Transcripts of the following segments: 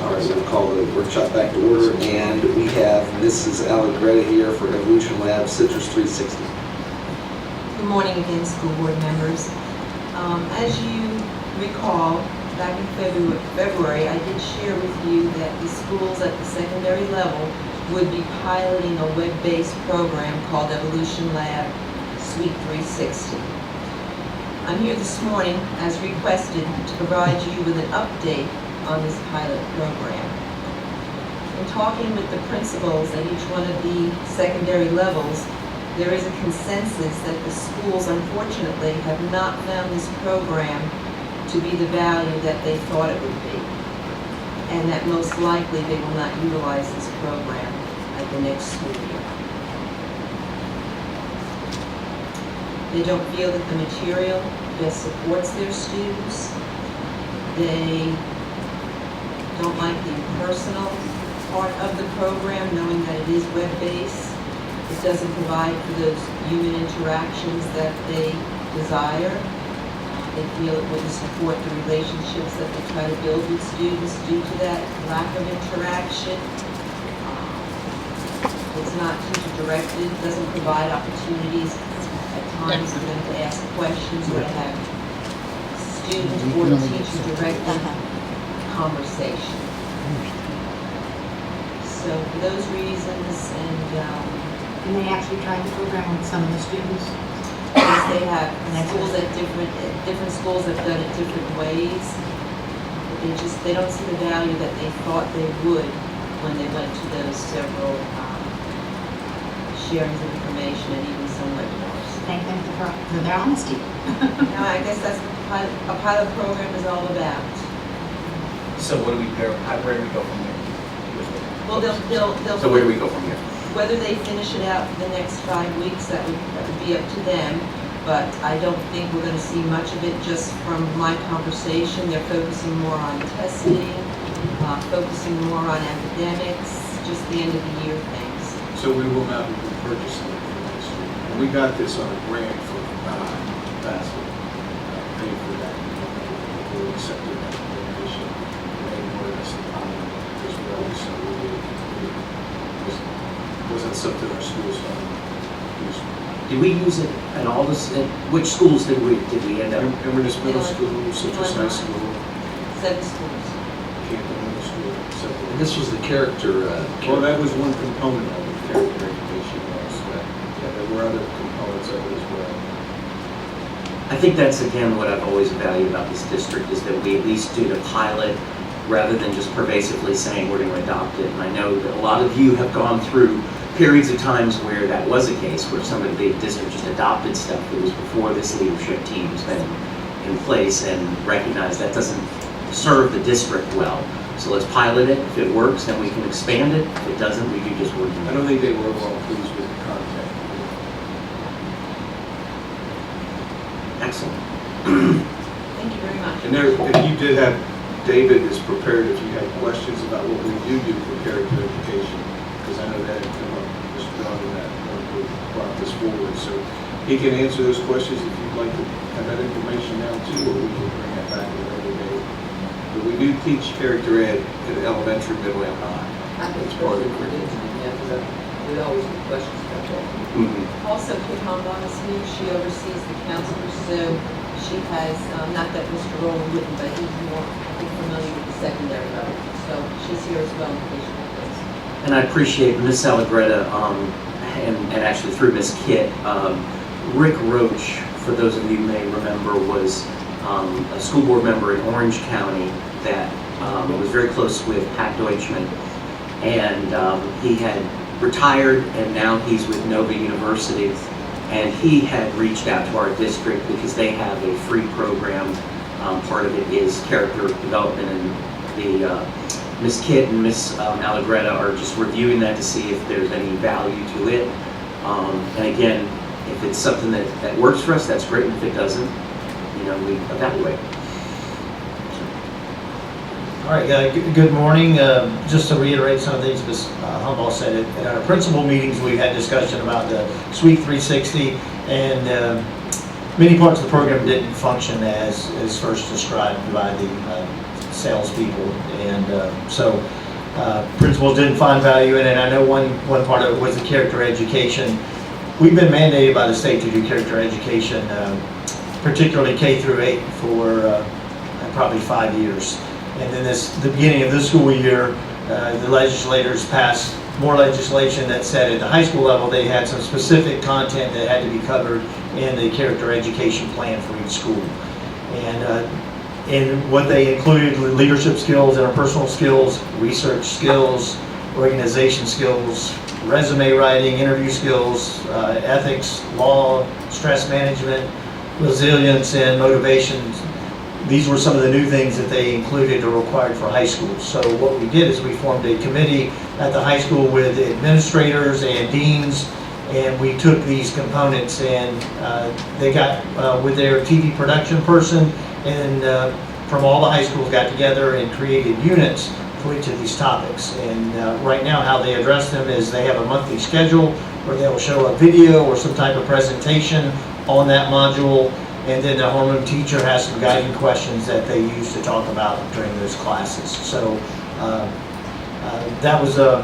All right, we'll call the workshop back to order, and we have Mrs. Allegretta here for Evolution Lab Citrus 360. Good morning again, school board members. As you recall, back in February, I did share with you that the schools at the secondary level would be piloting a web-based program called Evolution Lab Suite 360. I'm here this morning, as requested, to provide you with an update on this pilot program. In talking with the principals at each one of the secondary levels, there is a consensus that the schools, unfortunately, have not found this program to be the value that they thought it would be, and that most likely they will not utilize this program at the next school year. They don't feel that the material best supports their students. They don't like the personal part of the program, knowing that it is web-based. It doesn't provide for those human interactions that they desire. They feel it wouldn't support the relationships that they try to build with students due to that lack of interaction. It's not teacher-directed, doesn't provide opportunities at times for them to ask questions or to have student or teacher-directed conversation. So for those reasons, And they actually tried the program with some of the students. yes, they have schools at different schools have done it different ways. But they don't see the value that they thought they would when they went to those several sharings of information and even some webinars. Thank them for their honesty. Now, I guess that's what a pilot program is all about. So what do we go, where do we go from here? Well, they'll So where do we go from here? whether they finish it out for the next 5 weeks, that would be up to them. But I don't think we're going to see much of it just from my conversation. They're focusing more on testing, focusing more on academics, just the end of the year things. So we will not be purchasing it for next year. And we got this on a grant from FAFSA, paid for that. We accepted that donation. They wanted us to buy it as well, so it wasn't something our schools used. Did we use it at all? Which schools did we end up? Inverness Middle School, Citrus High School, 7 schools. Canton Middle School, And this was the character. Well, that was one component of it, character education also. Yeah, there were other components of it as well. I think that's again what I've always valued about this district is that we at least do the pilot rather than just pervasively saying we're going to adopt it. And I know that a lot of you have gone through periods of times where that was a case, where some of the district just adopted stuff that was before this leadership team has been in place and recognized that doesn't serve the district well. So let's pilot it. If it works, then we can expand it. If it doesn't, we can just work I it. don't think they were well pleased with the content. Excellent. Thank you very much. And there, if you did have, David is prepared if you had questions about what we do for character education, because I know that had come up, Mr. Donovan, that brought this forward. So he can answer those questions if you'd like to have that information now too, or we can bring that back at a later date. But we do teach character ed at elementary, middle, and high. That's part of the curriculum. We always get questions about that. Also, Kit Hombon is here. She oversees the counselors, so she has, not that Mr. Rowland wouldn't, but he's more familiar with the secondary level. So she's here as well in case you have those. And I appreciate Miss Allegretta, and actually through Miss Kitt, Rick Roach, for those of you who may remember, was a school board member in Orange County that was very close with Pat Deutschman. And he had retired, and now he's with Nova University. And he had reached out to our district because they have a free program. Part of it is character development, and the Miss Kitt and Miss Allegretta are just reviewing that to see if there's any value to it. And again, if it's something that works for us, that's great. And if it doesn't, we evaluate. All right, good morning. Just to reiterate some of the things Ms. Humble said, at our principal meetings, we had discussion about the Suite 360, and many parts of the program didn't function as first described by the salespeople. And so principals didn't find value in it. I know one part of it was the character education. We've been mandated by the state to do character education, particularly K through 8 for probably 5 years. And then the beginning of this school year, the legislators passed more legislation that said at the high school level they had some specific content that had to be covered in the character education plan for each school. And what they included were leadership skills, interpersonal skills, research skills, organization skills, resume writing, interview skills, ethics, law, stress management, resilience, and motivation. These were some of the new things that they included or required for high school. So what we did is we formed a committee at the high school with administrators and deans, and we took these components and they got with their TV production person, and from all the high schools got together and created units for each of these topics. And right now how they address them is they have a monthly schedule where they will show a video or some type of presentation on that module, and then the homeroom teacher has some guiding questions that they use to talk about during those classes. So that was a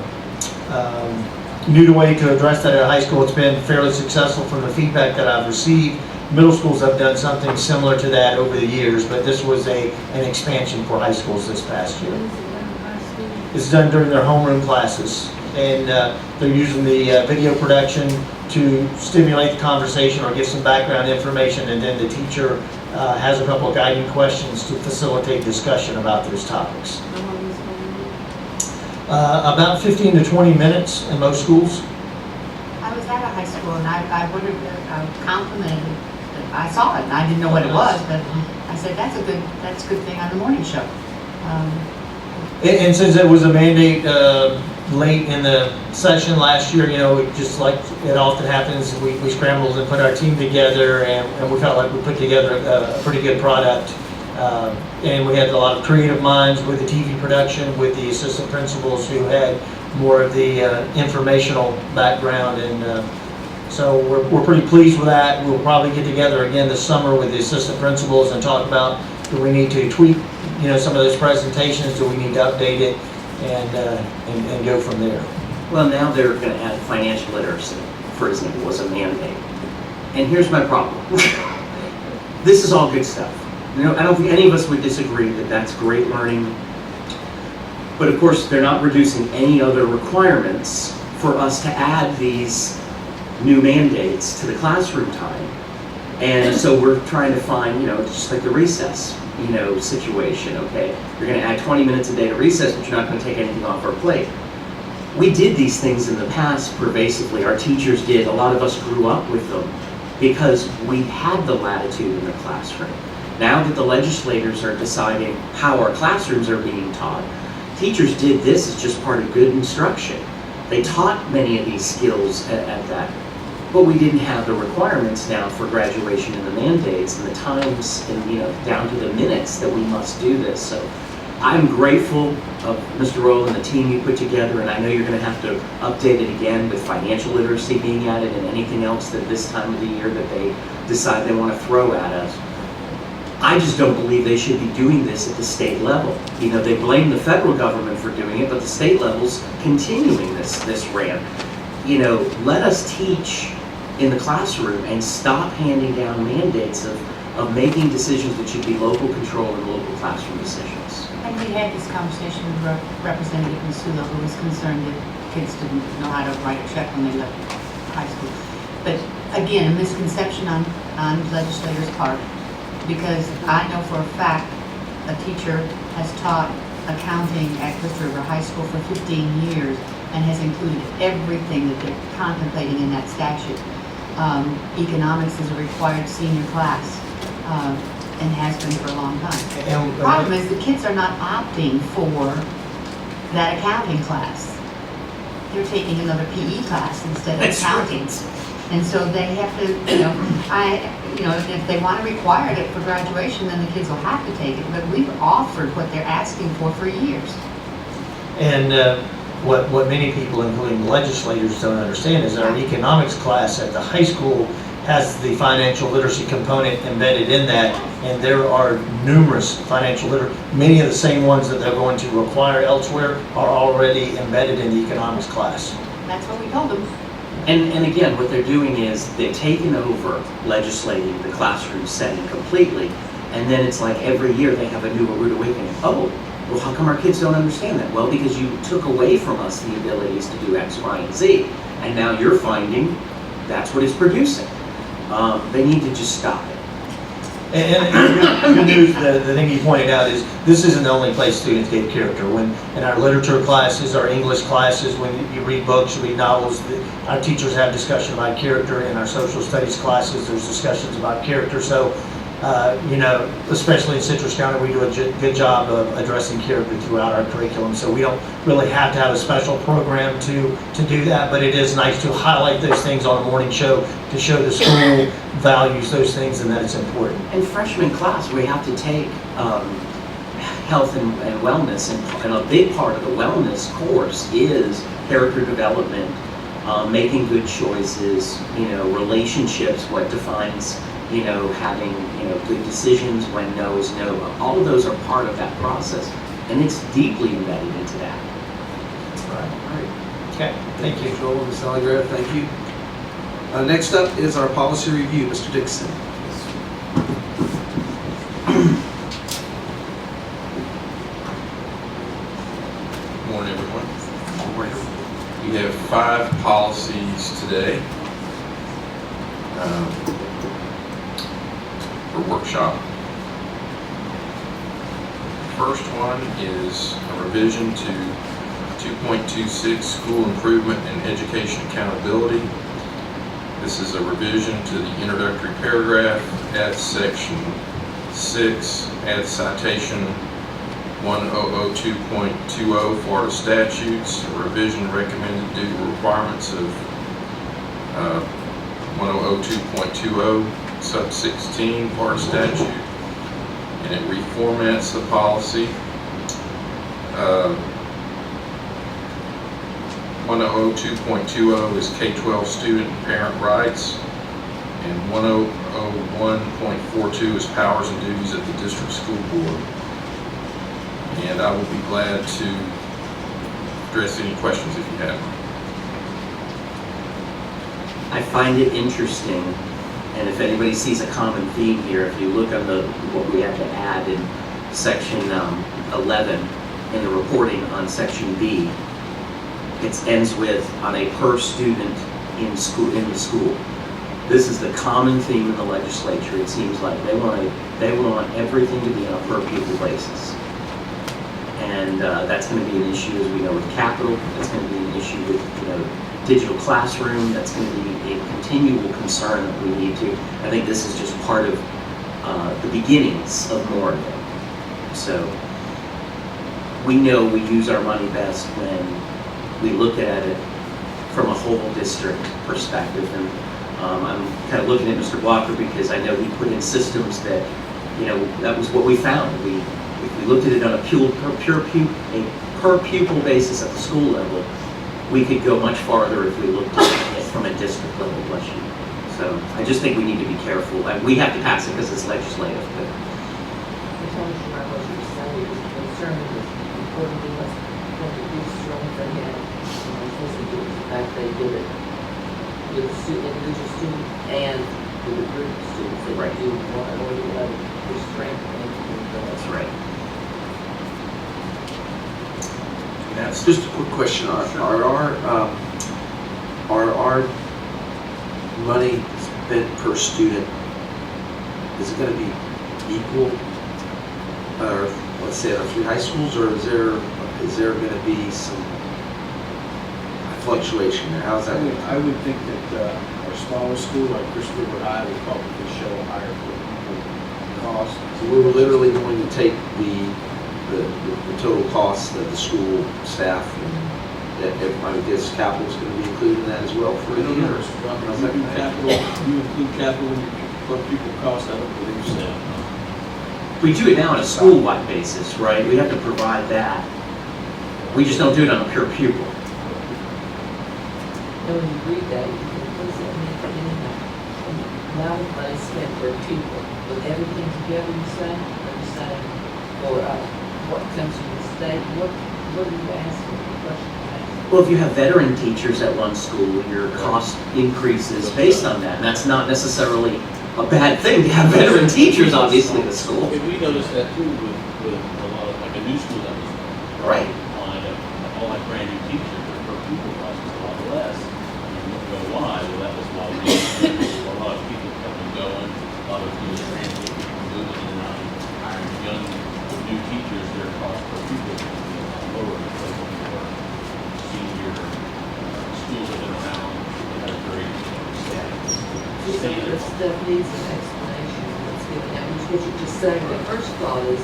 new way to address that at high school. It's been fairly successful from the feedback that I've received. Middle schools have done something similar to that over the years, but this was an expansion for high schools this past year. It's done during their homeroom classes, and they're using the video production to stimulate the conversation or give some background information, and then the teacher has a couple of guiding questions to facilitate discussion about those topics. About 15 to 20 minutes in most schools. I was at a high school and I would have complimented it. I saw it and I didn't know what it was, but I said, that's a good thing on the morning show. And since it was a mandate late in the session last year, you know, just like it often happens, we scrambled and put our team together, and we felt like we put together a pretty good product. And we had a lot of creative minds with the TV production, with the assistant principals who had more of the informational background, and so we're pretty pleased with that. We'll probably get together again this summer with the assistant principals and talk about, do we need to tweak, you know, some of those presentations, do we need to update it, and go from there. Well, now they're going to add financial literacy, for example, as a mandate. And here's my problem. This is all good stuff. You know, I don't think any of us would disagree that that's great learning. But of course, they're not reducing any other requirements for us to add these new mandates to the classroom time. And so we're trying to find, you know, just like the recess, you know, situation, okay? You're going to add 20 minutes a day to recess, but you're not going to take anything off our plate. We did these things in the past pervasively. Our teachers did. A lot of us grew up with them because we had the latitude in the classroom. Now that the legislators are deciding how our classrooms are being taught, teachers did this as just part of good instruction. They taught many of these skills at that, but we didn't have the requirements now for graduation and the mandates and the times and, you know, down to the minutes that we must do this. So I'm grateful of Mr. Roll and the team you put together, and I know you're going to have to update it again with financial literacy being added and anything else that this time of the year that they decide they want to throw at us. I just don't believe they should be doing this at the state level. You know, they blame the federal government for doing it, but the state level's continuing this rant. You know, let us teach in the classroom and stop handing down mandates of making decisions that should be local control and local classroom decisions. And we had this conversation with Representative Missoula, who was concerned that kids didn't know how to write a check when they left high school. But again, a misconception on legislators' part, because I know for a fact a teacher has taught accounting at Cliff River High School for 15 years and has included everything that they're contemplating in that statute. Economics is a required senior class and has been for a long time. The problem is the kids are not opting for that accounting class. They're taking another PE class instead of accounting. And so they have to, if they want to require it for graduation, then the kids will have to take it. But we've offered what they're asking for years. And what many people, including legislators, don't understand is our economics class at the high school has the financial literacy component embedded in that, and there are numerous many of the same ones that they're going to require elsewhere are already embedded in the economics class. That's what we told them. And again, what they're doing is they've taken over legislating the classroom setting completely, and then it's like every year they have a new rude awakening. Oh, well, how come our kids don't understand that? Well, because you took away from us the abilities to do X, Y, and Z, and now you're finding that's what it's producing. They need to just stop it. And good news, the thing you pointed out is this isn't the only place students get character. When in our literature classes, our English classes, when you read books, you read novels, our teachers have discussion about character. In our social studies classes, there's discussions about character. So, especially in Citrus County, we do a good job of addressing character throughout our curriculum. So we don't really have to have a special program to do that, but it is nice to highlight those things on a morning show to show the school values those things and that it's important. And freshman class, we have to take health and wellness, and a big part of the wellness course is character development, making good choices, relationships, what defines, having, good decisions when no is no. All of those are part of that process, and it's deeply embedded into that. All right. Okay, thank you. Ms. Joel and Ms. Allegretta, thank you. Next up is our policy review. Mr. Dixon. Good morning, everyone. We have 5 policies today for workshop. First one is a revision to 2.26 School Improvement and Education Accountability. This is a revision to the introductory paragraph, add section 6, add citation 1002.20 Florida statutes, a revision recommended due to requirements of 1002.20 sub 16 Florida statute, and it reformats the policy. 1002.20 is K-12 student and parent rights, and 1001.42 is powers and duties of the district school board. And I will be glad to address any questions if you have them. I find it interesting, and if anybody sees a common theme here, if you look on what we have to add in section 11 in the reporting on section B, it ends with on a per student in the school. This is the common theme in the legislature. It seems like they want everything to be on a per pupil basis. And that's going to be an issue, as we know, with capital. That's going to be an issue with digital classroom. That's going to be a continual concern that we need to. I think this is just part of the beginnings of more of it. So we know we use our money best when we look at it from a whole district perspective. And I'm kind of looking at Mr. Walker because I know he put in systems that, that was what we found. If we looked at it on a per pupil basis at the school level, we could go much farther if we looked at it from a district level question. So I just think we need to be careful. We have to pass it because it's legislative. But they did it with individual students and with a group of students. They Right. do one or the other, their strength and that's right. That's just a quick question. Are our money spent per student, is it going to be equal? Or let's say at our 3 high schools, or is there going to be some fluctuation there? How's that? I would think that our smaller school, like Christopher High, would probably show a higher per pupil cost. So we're literally going to take the total cost of the school staff, and I would guess capital is going to be included in that as well for I don't the know, year. Mr. Brown, you include capital in your per pupil cost, I don't believe so. We do it now on a school-wide basis, right? We have to provide that. We just don't do it on a pure pupil. And when you read that, you can place it in amount of money spent per pupil, with everything together, you say? Or you saying, or what comes from the state? What are you asking? What question are you asking? Well, if you have veteran teachers at one school, your cost increases based on that. And that's not necessarily a bad thing to have veteran teachers, obviously, in the school. If we noticed that too with a lot of, like a new school that was Right. lined up, all like brand new teachers, their per pupil cost was a lot less. And you don't know why, well, that was why we, a lot of people coming and going, a lot of people transferring, people moving in and out, hiring young, new teachers, their cost per pupil was lower because we were senior schools that have been around, that had a very This stuff needs an explanation, what's given out, what you're just saying, the first thought is,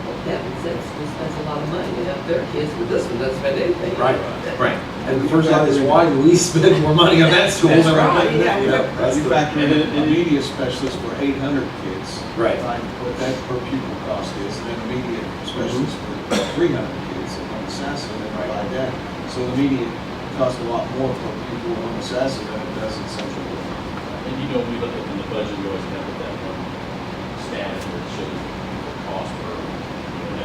well, heavens, that school spends a lot of money to help their kids, but this one doesn't spend anything. Right. And the first thought is, why do we spend more money on that school? That's than we're right, putting that? yeah. Yep, that's You the- factor in a media specialist for 800 kids. Right. Find what that per pupil cost is, and then a media specialist for 300 kids in Homosassa, and then divide that. So the media costs a lot more per pupil in Homosassa than it does in Central Florida. And you know, we look at in the budget, we always have that one stat where it shows the cost per,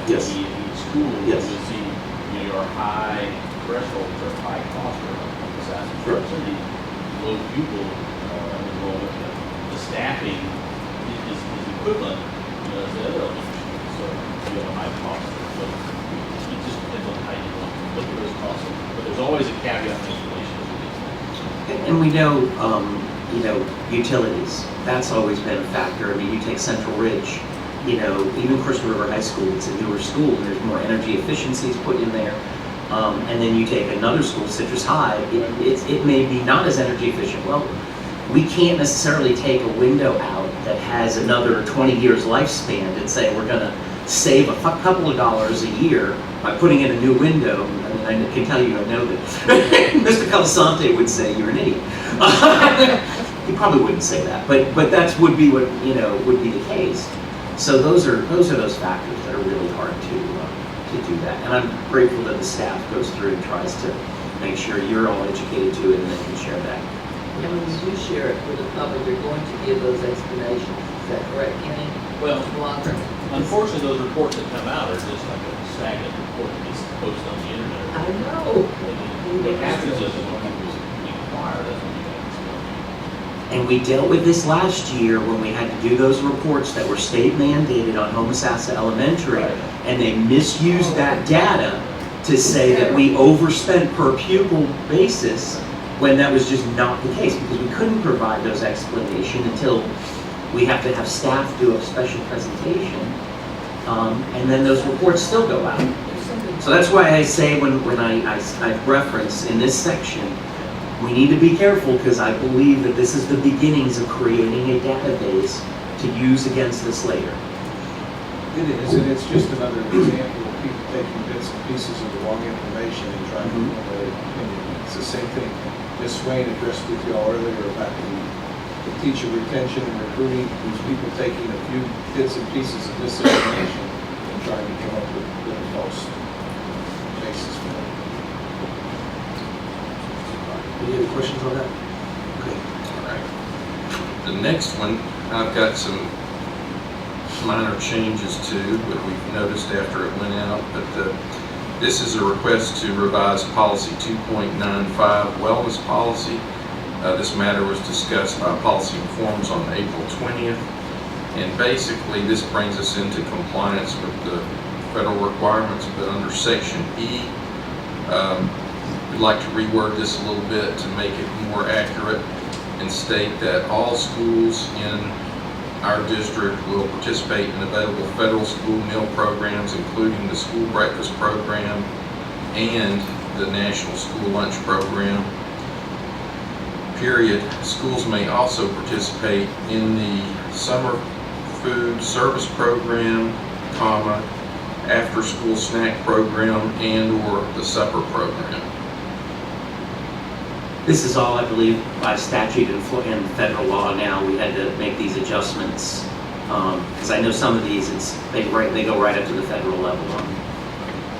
Yes. FTE at each school. Yes. You'll see, your high thresholds or high cost for disaster. Sure. Certainly, low pupil enrollment, the staffing is equivalent, as the other elementary schools. So you have a high cost. So it just depends on how you want to look at those costs. But there's always a caveat in these relations with these things. And we know, utilities, that's always been a factor. I mean, you take Central Ridge, even Crystal River High School, it's a newer school, and there's more energy efficiencies put in there. And then you take another school, Citrus High, it may be not as energy efficient. Well, we can't necessarily take a window out that has another 20 years lifespan and say we're gonna save a couple of dollars a year by putting in a new window. I mean, I can tell you, I know that Mr. Calisante would say you're an idiot. He probably wouldn't say that, but that's would be what would be the case. So those are those factors that are really hard to do that. And I'm grateful that the staff goes through and tries to make sure you're all educated to it and then can share that. And when you do share it with the public, you're going to give those explanations, is that correct, Kenny? Well, Walker? unfortunately, those reports that come out are just like a stagnant report that gets posted on the internet. I know. What happens is when people inquire, that's when you get explained. And we dealt with this last year when we had to do those reports that were state mandated on Homosassa Elementary, Right. and they misused that data to say that we overspent per pupil basis when that was just not the case, because we couldn't provide those explanations until we have to have staff do a special presentation, and then those reports still go out. So that's why I say when I reference in this section, we need to be careful, because I believe that this is the beginnings of creating a database to use against this later. It is, and it's just another example of people taking bits and pieces of the wrong information and trying to form their opinion. It's the same thing Ms. Swain addressed with y'all earlier about the teacher retention and recruiting. These people taking a few bits and pieces of this information and trying to come up with a false basis for it. Any other questions on that? Okay. All right. The next one, I've got some minor changes to, but we've noticed after it went out, but this is a request to revise policy 2.95 wellness policy. This matter was discussed by Policy Informs on April 20th, and basically this brings us into compliance with the federal requirements, but under Section E, we'd like to reword this a little bit to make it more accurate and state that all schools in our district will participate in available federal school meal programs, including the school breakfast program and the National School Lunch Program. Period. Schools may also participate in the summer food service program, comma, after-school snack program, and/or the supper program. This is all, I believe, by statute and federal law now. We had to make these adjustments, because I know some of these, they go right up to the federal level.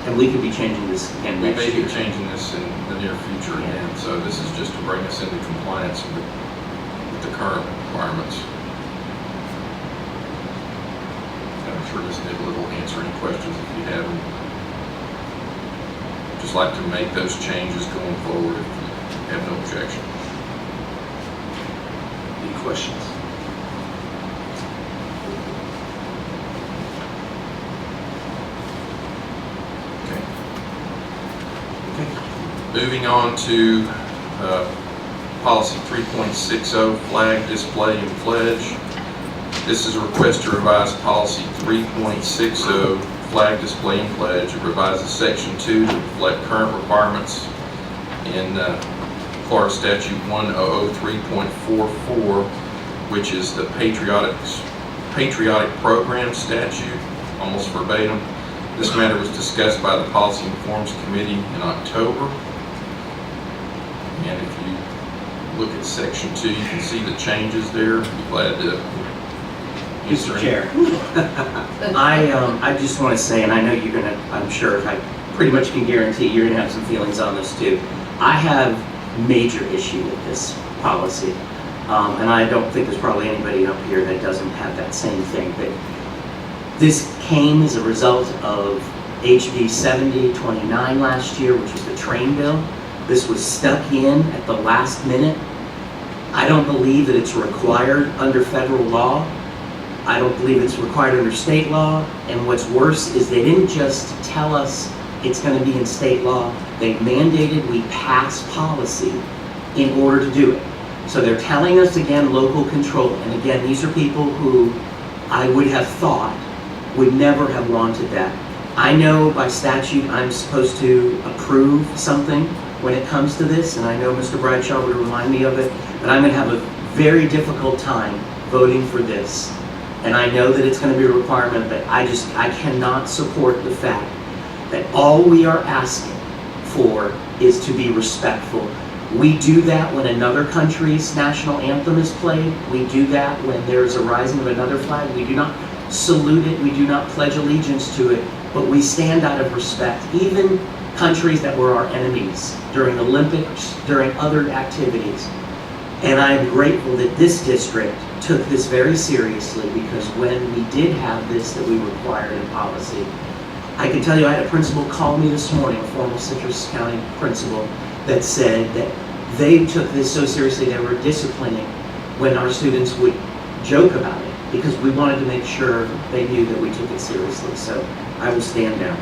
And we could be changing this again We next may year. be changing this in the near future again, so this is just to bring us into compliance with the current requirements. And I'm sure Ms. Niblett will answer any questions if you have them. Just like to make those changes going forward if you have no objection. Any questions? Okay. Moving on to policy 3.60, flag display and pledge. This is a request to revise policy 3.60, flag display and pledge. It revises section 2 to reflect current requirements in Florida Statute 1003.44, which is the patriotic program statute, almost verbatim. This matter was discussed by the Policy and Forms Committee in October. And if you look at section 2, you can see the changes there. Be glad to answer Mr. any. Chair, I just want to say, and I know you're going to, I'm sure, I pretty much can guarantee you're going to have some feelings on this too. I have major issue with this policy, and I don't think there's probably anybody up here that doesn't have that same thing. But this came as a result of HB 7029 last year, which was the train bill. This was stuck in at the last minute. I don't believe that it's required under federal law. I don't believe it's required under state law. And what's worse is they didn't just tell us it's going to be in state law. They mandated we pass policy in order to do it. So they're telling us again local control. And again, these are people who I would have thought would never have wanted that. I know by statute I'm supposed to approve something when it comes to this, and I know Mr. Bradshaw would remind me of it, but I'm going to have a very difficult time voting for this. And I know that it's going to be a requirement, but I cannot support the fact that all we are asking for is to be respectful. We do that when another country's national anthem is played. We do that when there's a rising of another flag. We do not salute it. We do not pledge allegiance to it, but we stand out of respect. Even countries that were our enemies during the Olympics, during other activities. And I am grateful that this district took this very seriously, because when we did have this that we required in policy, I can tell you I had a principal call me this morning, a former Citrus County principal, that said that they took this so seriously they were disciplining when our students would joke about it, because we wanted to make sure they knew that we took it seriously. So I will stand down.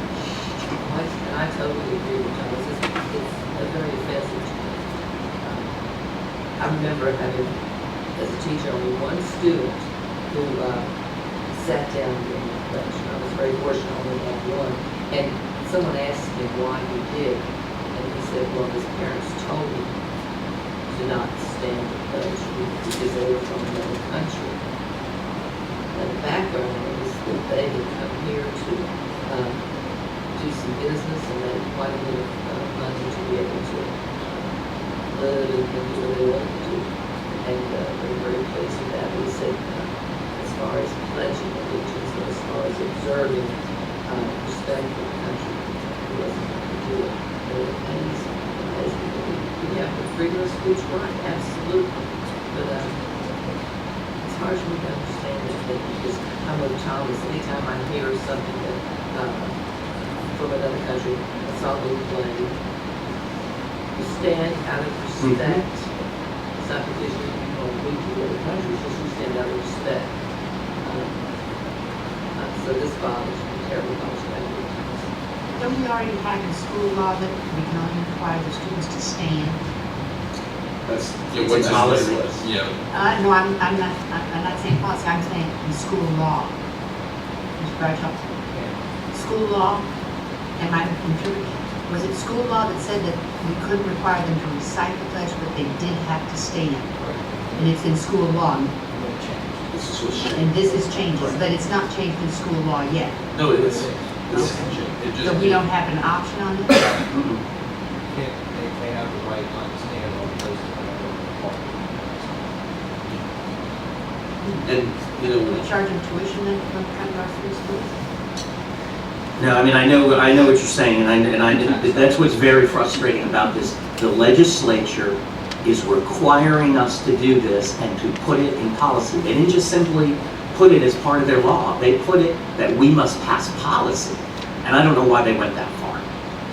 I totally agree with Thomas. It's a very offensive. I remember having, as a teacher, only one student who sat down during the lecture. I was very fortunate I only had one. And someone asked him why he did. And he said, well, his parents told him to not stand the pledge because they were from another country. And the background is that they had come here to do some business, and they had quite a bit of money to be able to live and do what they wanted to do. And they were very pleased with that. He said, as far as pledging allegiance, and as far as observing respect for the country, he wasn't going to do it. And he's amazing. We have the freedom of speech right, absolutely. But it's hard for me to understand that because I'm with Thomas. Anytime I hear something that from another country, that's all we play. You stand out of respect. It's not because you want to leave to other countries, just you stand out of respect. So this bothers me, terribly bothers me. Don't we already have in school law that we can only require the students to stand? That's, Yeah, what's It's policy. Yeah, No, I'm not saying policy, I'm saying in school law. Mr. Bradshaw? School law, am I interpreting? Was it school law that said that we couldn't require them to recite the pledge, but they did have to stand? And it's in school law, This is what's changed. and this is changes, but it's not changed in school law yet. No, it is. This is Okay. changed. it So just, we don't have an option on this? Mm-mm. They have the right not to stand on places that are And, you know, We charge them tuition then for kind of our free schools? No, I mean, I know what you're saying, and that's what's very frustrating about this. The legislature is requiring us to do this and to put it in policy. They didn't just simply put it as part of their law. They put it that we must pass policy. And I don't know why they went that far.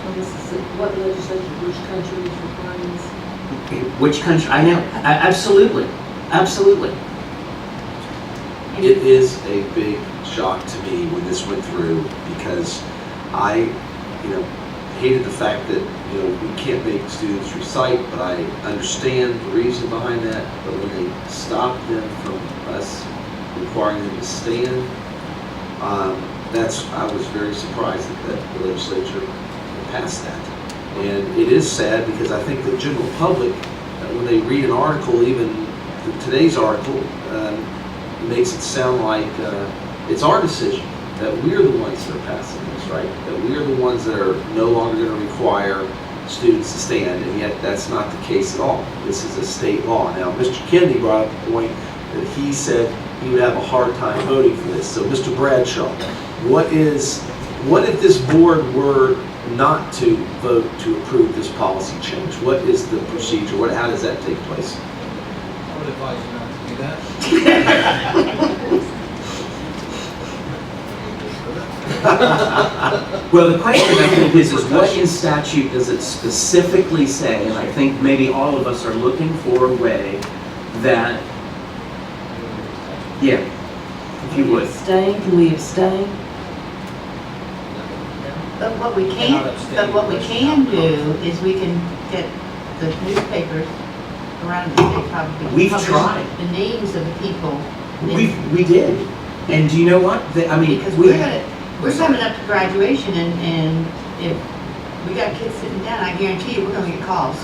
So this is, what legislature, which country is requiring this? Which country, I know, absolutely, absolutely. It is a big shock to me when this went through, because I, hated the fact that, we can't make students recite, but I understand the reason behind that. But when they stopped them from us requiring them to stand, I was very surprised that the legislature passed that. And it is sad, because I think the general public, when they read an article, even today's article, makes it sound like it's our decision, that we're the ones that are passing this, right? That we're the ones that are no longer going to require students to stand, and yet that's not the case at all. This is a state law. Now, Mr. Kennedy brought up a point that he said he would have a hard time voting for this. So, Mr. Bradshaw, what if this board were not to vote to approve this policy change? What is the procedure? How does that take place? I would advise you not to do that. Well, the question I think is what in statute does it specifically say? And I think maybe all of us are looking for a way that, yeah, if you would. Abstain, can we abstain? But what we can do is we can get the newspapers around the state probably. We've publish tried. The names of the people. We did. And do you know what? Because we're coming up to graduation, and if we got kids sitting down, I guarantee you, we're gonna get calls.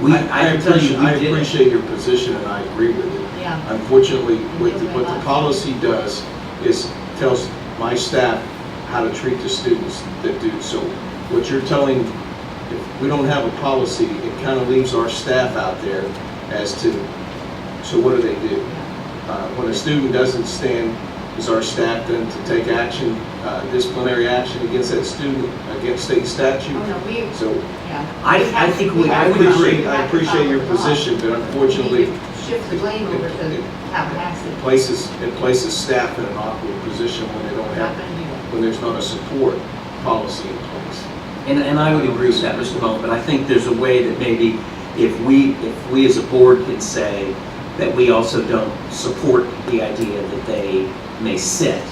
I appreciate your position, and I agree with it. Yeah. Unfortunately, what the policy does is tells my staff how to treat the students that do. So what you're telling, if we don't have a policy, it kind of leaves our staff out there as to, so what do they do? When a student doesn't stand, is our staff then to take action, disciplinary action against that student, against state statute? Oh, no, So yeah. I think we I would agree, I appreciate your position, but unfortunately, Shift the blame over to Tallahassee. it places staff in an awkward position when they don't Not have, gonna do that. when there's not a support policy in place. And I would agree with that, Mr. Mullin, but I think there's a way that maybe if we as a board can say that we also don't support the idea that they may sit,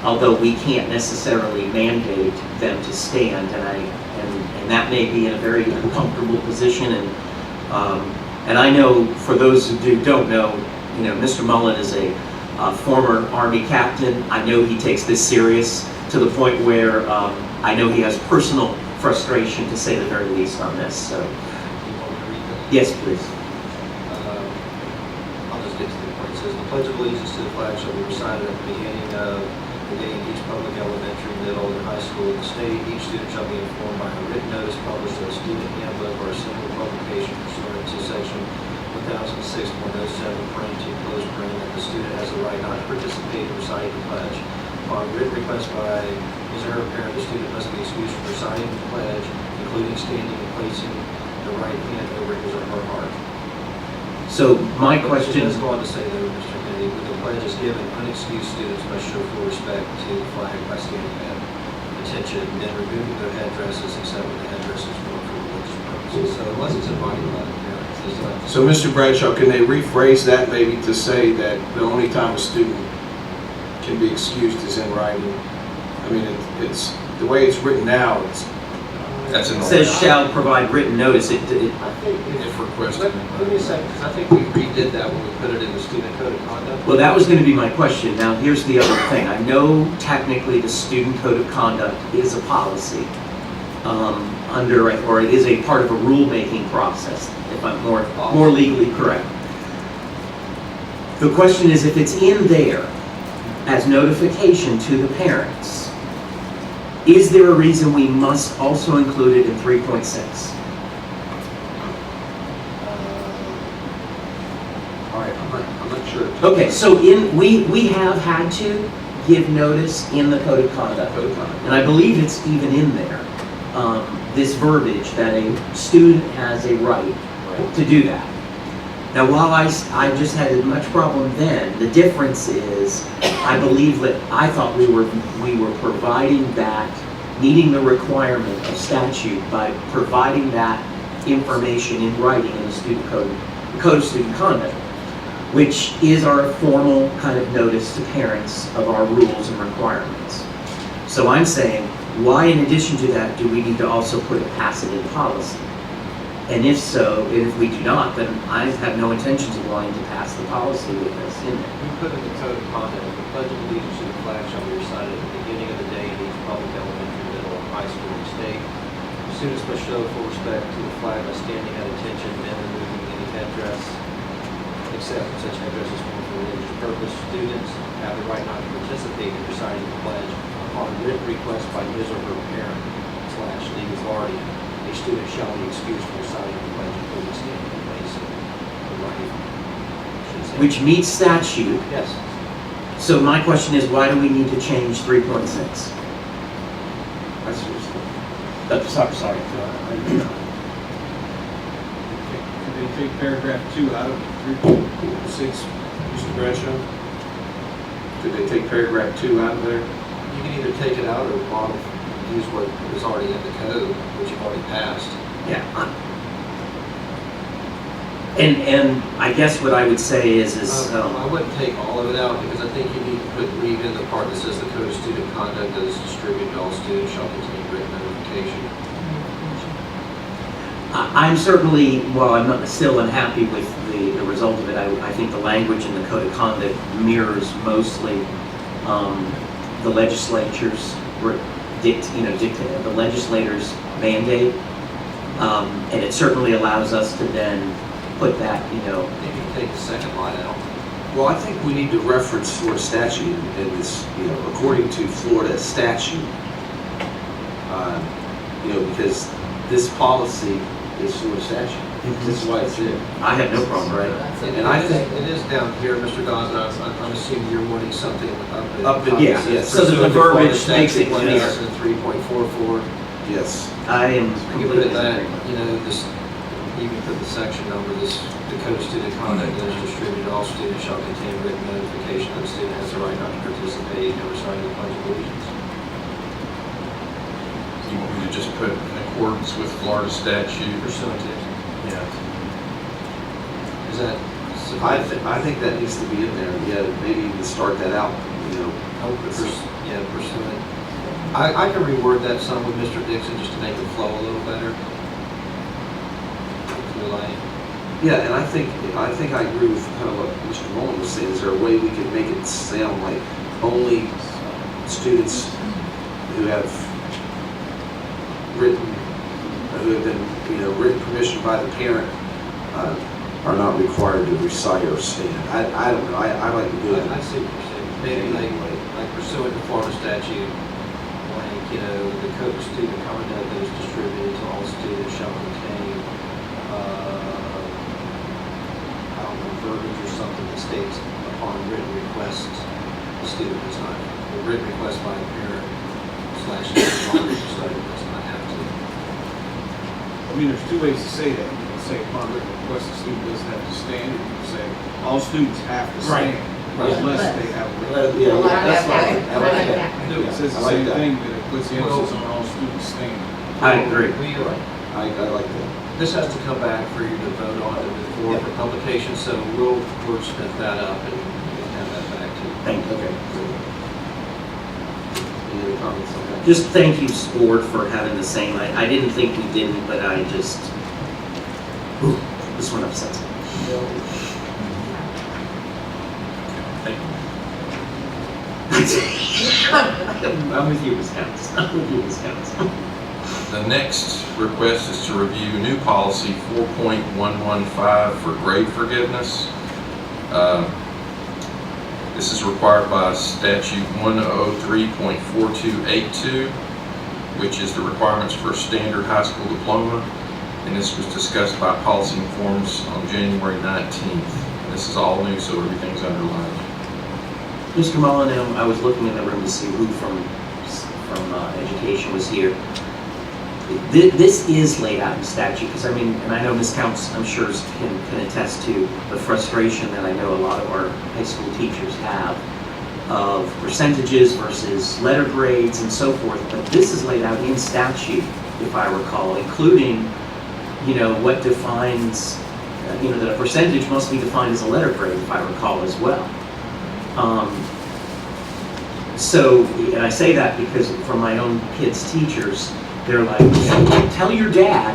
although we can't necessarily mandate them to stand, and that may be in a very uncomfortable position. And I know, for those who don't know, Mr. Mullin is a former Army captain. I know he takes this serious to the point where I know he has personal frustration, to say the very least, on this. So, You want me to read that? yes, please. I'll just get to the point. It says, "The Pledge of Allegiance to the flag shall be recited at the beginning of the day in each public elementary, middle, and high school in the state. Each student shall be informed by a written notice published in a student handbook or a similar publication pursuant to section 1006.07, that the student has the right not to participate in reciting the pledge. Upon written request by his or her parent, the student must be excused from reciting the pledge, including standing and placing the right hand over his or her heart." So my It question, does go on to say, though, Mr. Kennedy, when the pledge is given, unexcused students must show full respect to the flag by standing at attention, then removing their headdresses except when the headdress is worn for religious purposes. So unless it's embodied by the parents, it's not. So, Mr. Bradshaw, can they rephrase that maybe to say that the only time a student can be excused is in writing? I mean, it's, the way it's written now, it's, That's in it the says shall provide written notice. I think if requested. Let me a second, because I think we redid that when we put it in the student code of conduct. Well, that was going to be my question. Now, here's the other thing. I know technically the student code of conduct is a policy or it is a part of a rulemaking process, if I'm more legally correct. The question is, if it's in there as notification to the parents, is there a reason we must also include it in 3.6? All right, I'm not sure. Okay, so we have had to give notice in the code of conduct. And I believe it's even in there, this verbiage that a student has a right to do that. Now, while I just had as much problem then, the difference is, I believe that, I thought we were providing that, meeting the requirement of statute by providing that information in writing in the student code, the Code of Student Conduct, which is our formal kind of notice to parents of our rules and requirements. So I'm saying, why in addition to that do we need to also put a passive in policy? And if so, and if we do not, then I have no intentions of wanting to pass the policy with us in there. We put in the code of conduct, the pledge of allegiance to the flag shall be recited at the beginning of the day in each public elementary, middle, and high school in the state. Students must show full respect to the flag by standing at attention and removing any headdress, except such headdress is formed for religious purpose. Students have the right not to participate in reciting the pledge upon written request by his or her parent / legal guardian. A student shall be excused from reciting the pledge including standing in place or writing. Should say- Which meets statute. Yes. So my question is, why do we need to change 3.6? That's just, Sorry. Could they take paragraph 2 out of 3.6, Mr. Bradshaw? Could they take paragraph 2 out of there? You can either take it out or use what is already in the code, which you've already passed. Yeah. And I guess what I would say is I wouldn't take all of it out because I think you need to leave in the part that says the code of student conduct that is distributed to all students shall contain written notification. I'm certainly, while I'm not still unhappy with the result of it, I think the language in the Code of Conduct mirrors mostly the legislature's the legislator's mandate, and it certainly allows us to then put that, Maybe you can take the second line out. well, I think we need to reference Florida statute in this, according to Florida statute. Because this policy is Florida statute. This is why it's there. I have no problem, right? And I think, It is down here, Mr. Goslin, I'm assuming you're wanting something Up in- yeah, yes. so that the verbiage makes it clear. 3.44. yes, I am You can completely put that, agreeing. you can put the section number, the code of student conduct that is distributed to all students shall contain written notification that the student has the right not to participate in reciting the pledge of allegiance. You want me to just put in accordance with Florida statute? Pursuant to. Yeah. Is that? I think that needs to be in there. Yeah, maybe even start that out, Yeah, pursuant. I can reword that some with Mr. Dixon just to make it flow a little better. Feel like. Yeah, and I think I agree with kind of what Mr. Mullen was saying. Is there a way we could make it sound like only students who have written, who have been, written permission by the parent are not required to recite or stand? I don't know. I like to do it. I see what you're saying. Maybe like pursuant to Florida statute, the code of student conduct that is distributed to all students shall contain, verbiage or something that states upon written request, the student does not, a written request by a parent / student does not have to. I mean, there's two ways to say that. You can say upon written request, the student doesn't have to stand, or you can say all students have to Right. stand. Right. Unless they have written. Yeah, that's I like fine. I like that. It says the I like same that. thing, but it puts the emphasis on all students standing. I agree. I like that. This has to come back for you to vote on to move forward for publication, so we'll wordsmith that up and have that back to you. Thank you. Okay. Great. Any other comments on that? Just thank you, board, for having the same. I didn't think we didn't, but I just, this one upsets me. Thank you. I'm with you, Wisconsin. I'm with you, Wisconsin. The next request is to review new policy 4.115 for grade forgiveness. This is required by statute 103.4282, which is the requirements for standard high school diploma. And this was discussed by policy and forms on January 19th. And this is all new, so everything's underlined. Mr. Molyneux, I was looking in the room to see who from education was here. this is laid out in statute, because I mean, and I know Ms. Counts, I'm sure, can attest to the frustration that I know a lot of our high school teachers have of percentages versus letter grades and so forth, but this is laid out in statute, if I recall, including, what defines, that a percentage must be defined as a letter grade, if I recall as well. So, and I say that because from my own kids' teachers, they're like, tell your dad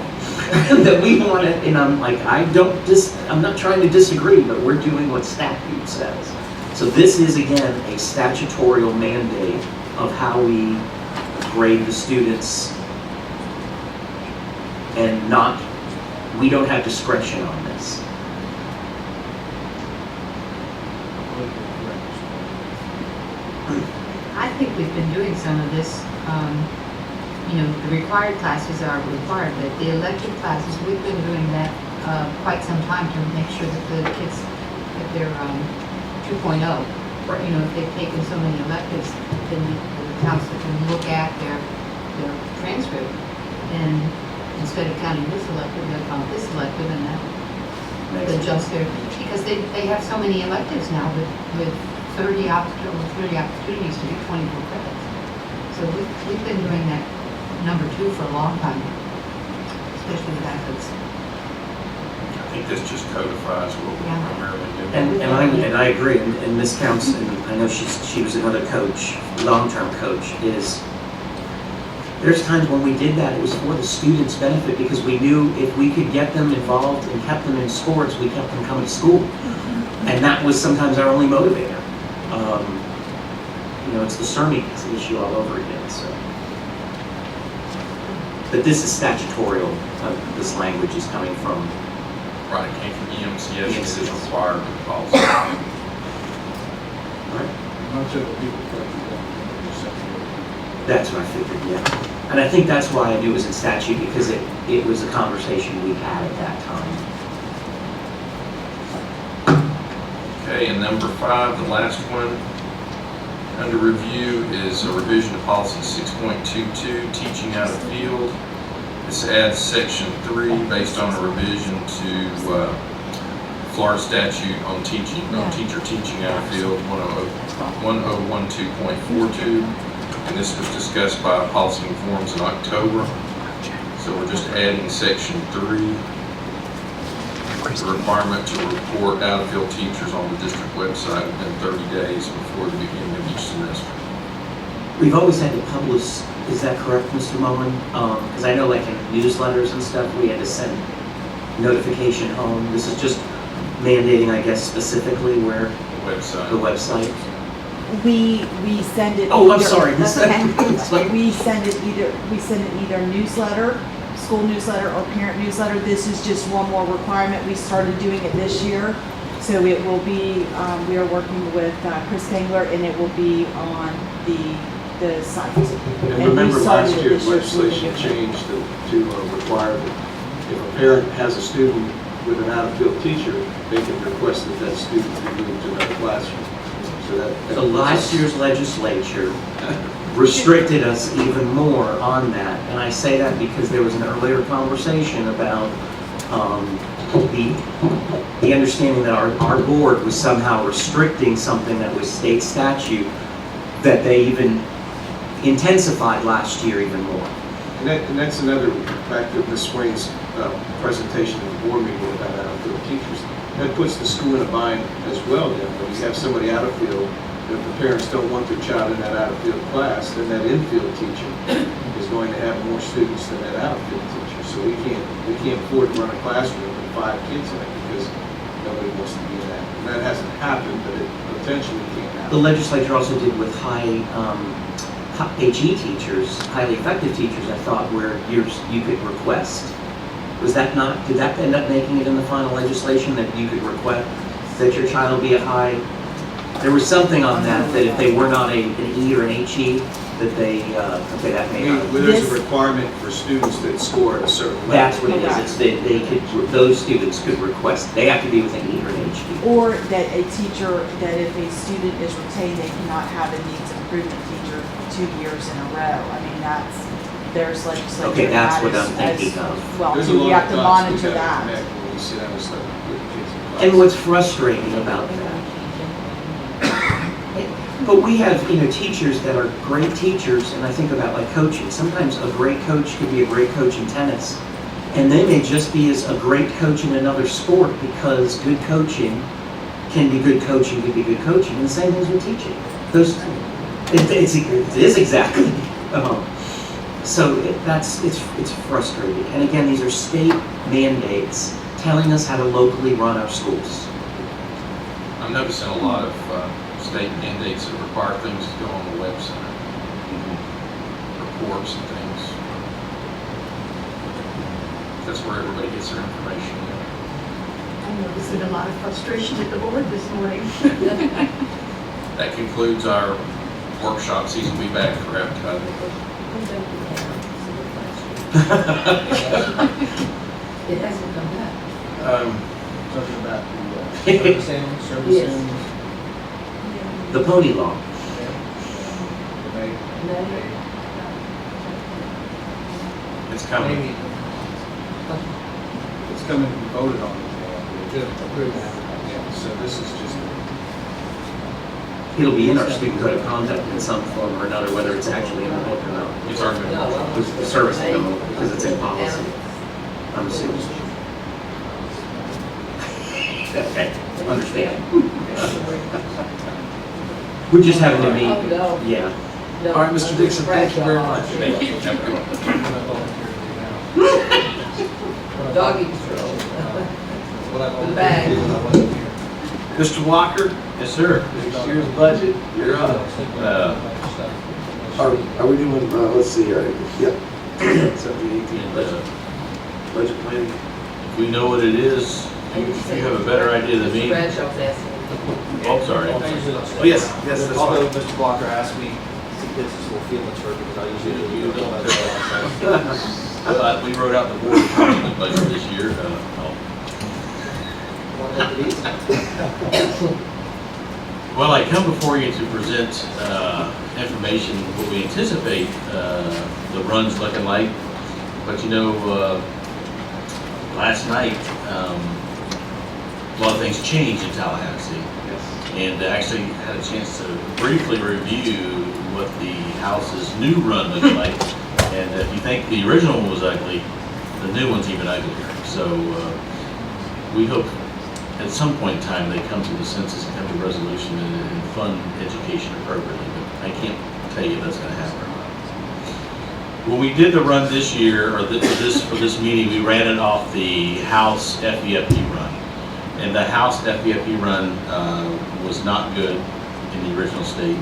that we want it, and I'm like, I'm not trying to disagree, but we're doing what statute says. So this is, again, a statutorial mandate of how we grade the students, and we don't have discretion on this. I think we've been doing some of this, the required classes are required, but the elective classes, we've been doing that quite some time to make sure that the kids, if they're 2.0, if they've taken so many electives, then the counselor can look at their transcript, and instead of counting this elective, they'll count this elective, and that adjust their, because they have so many electives now with 30 opportunities to get 24 credits. So we've been doing that number 2 for a long time, especially with athletes. I think this just codifies what we're Yeah. primarily doing. And I agree, and Ms. Counts, and I know she was another coach, long-term coach, there's times when we did that, it was for the students' benefit, because we knew if we could get them involved and kept them in sports, we kept them coming to school. And that was sometimes our only motivator. It's the CERMI issue all over again, so. But this is statutorial, this language is coming from. Right, it came from EMCS, and it is EMCS. required in the policy. Much of the people that That's what I figured, yeah. And I think that's why I knew it was in statute, because it was a conversation we had at that time. Okay, and number 5, the last one, under review is a revision to policy 6.22, teaching out of field. This adds section 3 based on a revision to Florida statute on teacher teaching out of field 1012.42. And this was discussed by Policy and Forms in October. So we're just adding section 3. The requirement to report out-of-field teachers on the district website within 30 days before the beginning of each semester. We've always had to publish, is that correct, Mr. Mullen? Because I know like in newsletters and stuff, we had to send notification home. This is just mandating, I guess, specifically where The website. the website. We send it. Oh, I'm either- sorry. That's It's like- okay. We send it either newsletter, school newsletter, or parent newsletter. This is just one more requirement. We started doing it this year. So it will be, we are working with Chris Tangler, and it will be on the site. And we remember, started last it year, this year, so we legislation can- changed to require that if a parent has a student with an out-of-field teacher, they can request that student be moved to another classroom. So last year's legislature restricted us even more on that. And I say that because there was an earlier conversation about the understanding that our board was somehow restricting something that was state statute that they even intensified last year even more. And that's another fact of Ms. Swain's presentation at the board meeting about out-of-field teachers. That puts the school in a bind as well. Then, when you have somebody out-of-field, if the parents don't want their child in that out-of-field class, then that in-field teacher is going to have more students than that out-of-field teacher. So we can't afford to run a classroom with 5 kids in it because nobody wants to be in that. And that hasn't happened, but it potentially can happen. The legislature also did with high HE teachers, highly effective teachers, I thought, where you could request. Was that not, did that end up making it in the final legislation that you could request that your child be a high? There was something on that if they were not an E or an HE, that they, okay, that may not. There's a requirement for students that score at a certain level. That's what it is, it's that they could, those students could request, they have to be with an E or an HE. Or that a teacher, that if a student is retained, they cannot have a needs improvement teacher 2 years in a row. I mean, there's legislature. Okay, that's what I'm as thinking of. Well, There's a too, we lot have of to dots we monitor gotta that. connect when we sit down and start with the kids in class. And what's frustrating about that, but we have, teachers that are great teachers, and I think about like coaching. Sometimes a great coach could be a great coach in tennis, and they may just be as a great coach in another sport, because good coaching can be good coaching, can be good coaching, and the same things with teaching. It is exactly. So it's frustrating. And again, these are state mandates telling us how to locally run our schools. I'm noticing a lot of state mandates that require things to go on the website, reports and things. That's where everybody gets their information. I'm noticing a lot of frustration at the board this morning. That concludes our workshop season. We'll be back for advertising. It hasn't come back. Talking about the service animals, service Yes. animals. The pony law. It's coming. Maybe it's coming to be voted on. Yeah, so this is just, It'll be in our student code of conduct in some form or another, whether it's actually in the book or not. It's already been. The service animal, because it's in policy. I'm assuming. Okay, understand. We're just having to Oh, meet, no. yeah. No, All right, Mr. Dixon, thank you very much. Thank you. Have a good one. Doggy patrol. The bag. Mr. Walker, Yes, sir. next year's budget, you're up. Are we doing, let's see, yep. 17-18 budget, budget planning. If we know what it is, you have a better idea than me. Bradshaw's asking. Oh, sorry. Oh, yes, that's Although fine. Mr. Blocker asked me to get his little feelings hurt because I usually do. You know about that. We wrote out the board of budget this year. Well, I come before you to present information, what we anticipate the run's looking like. But last night, a lot of things changed in Tallahassee. And actually had a chance to briefly review what the House's new run looked like. And if you think the original one was ugly, the new one's even uglier. So we hope at some point in time they come to the census and come to resolution and fund education appropriately. But I can't tell you that's going to happen or not. When we did the run this year, or for this meeting, we ran it off the House FEFP run. And the House FEFP run was not good in the original state.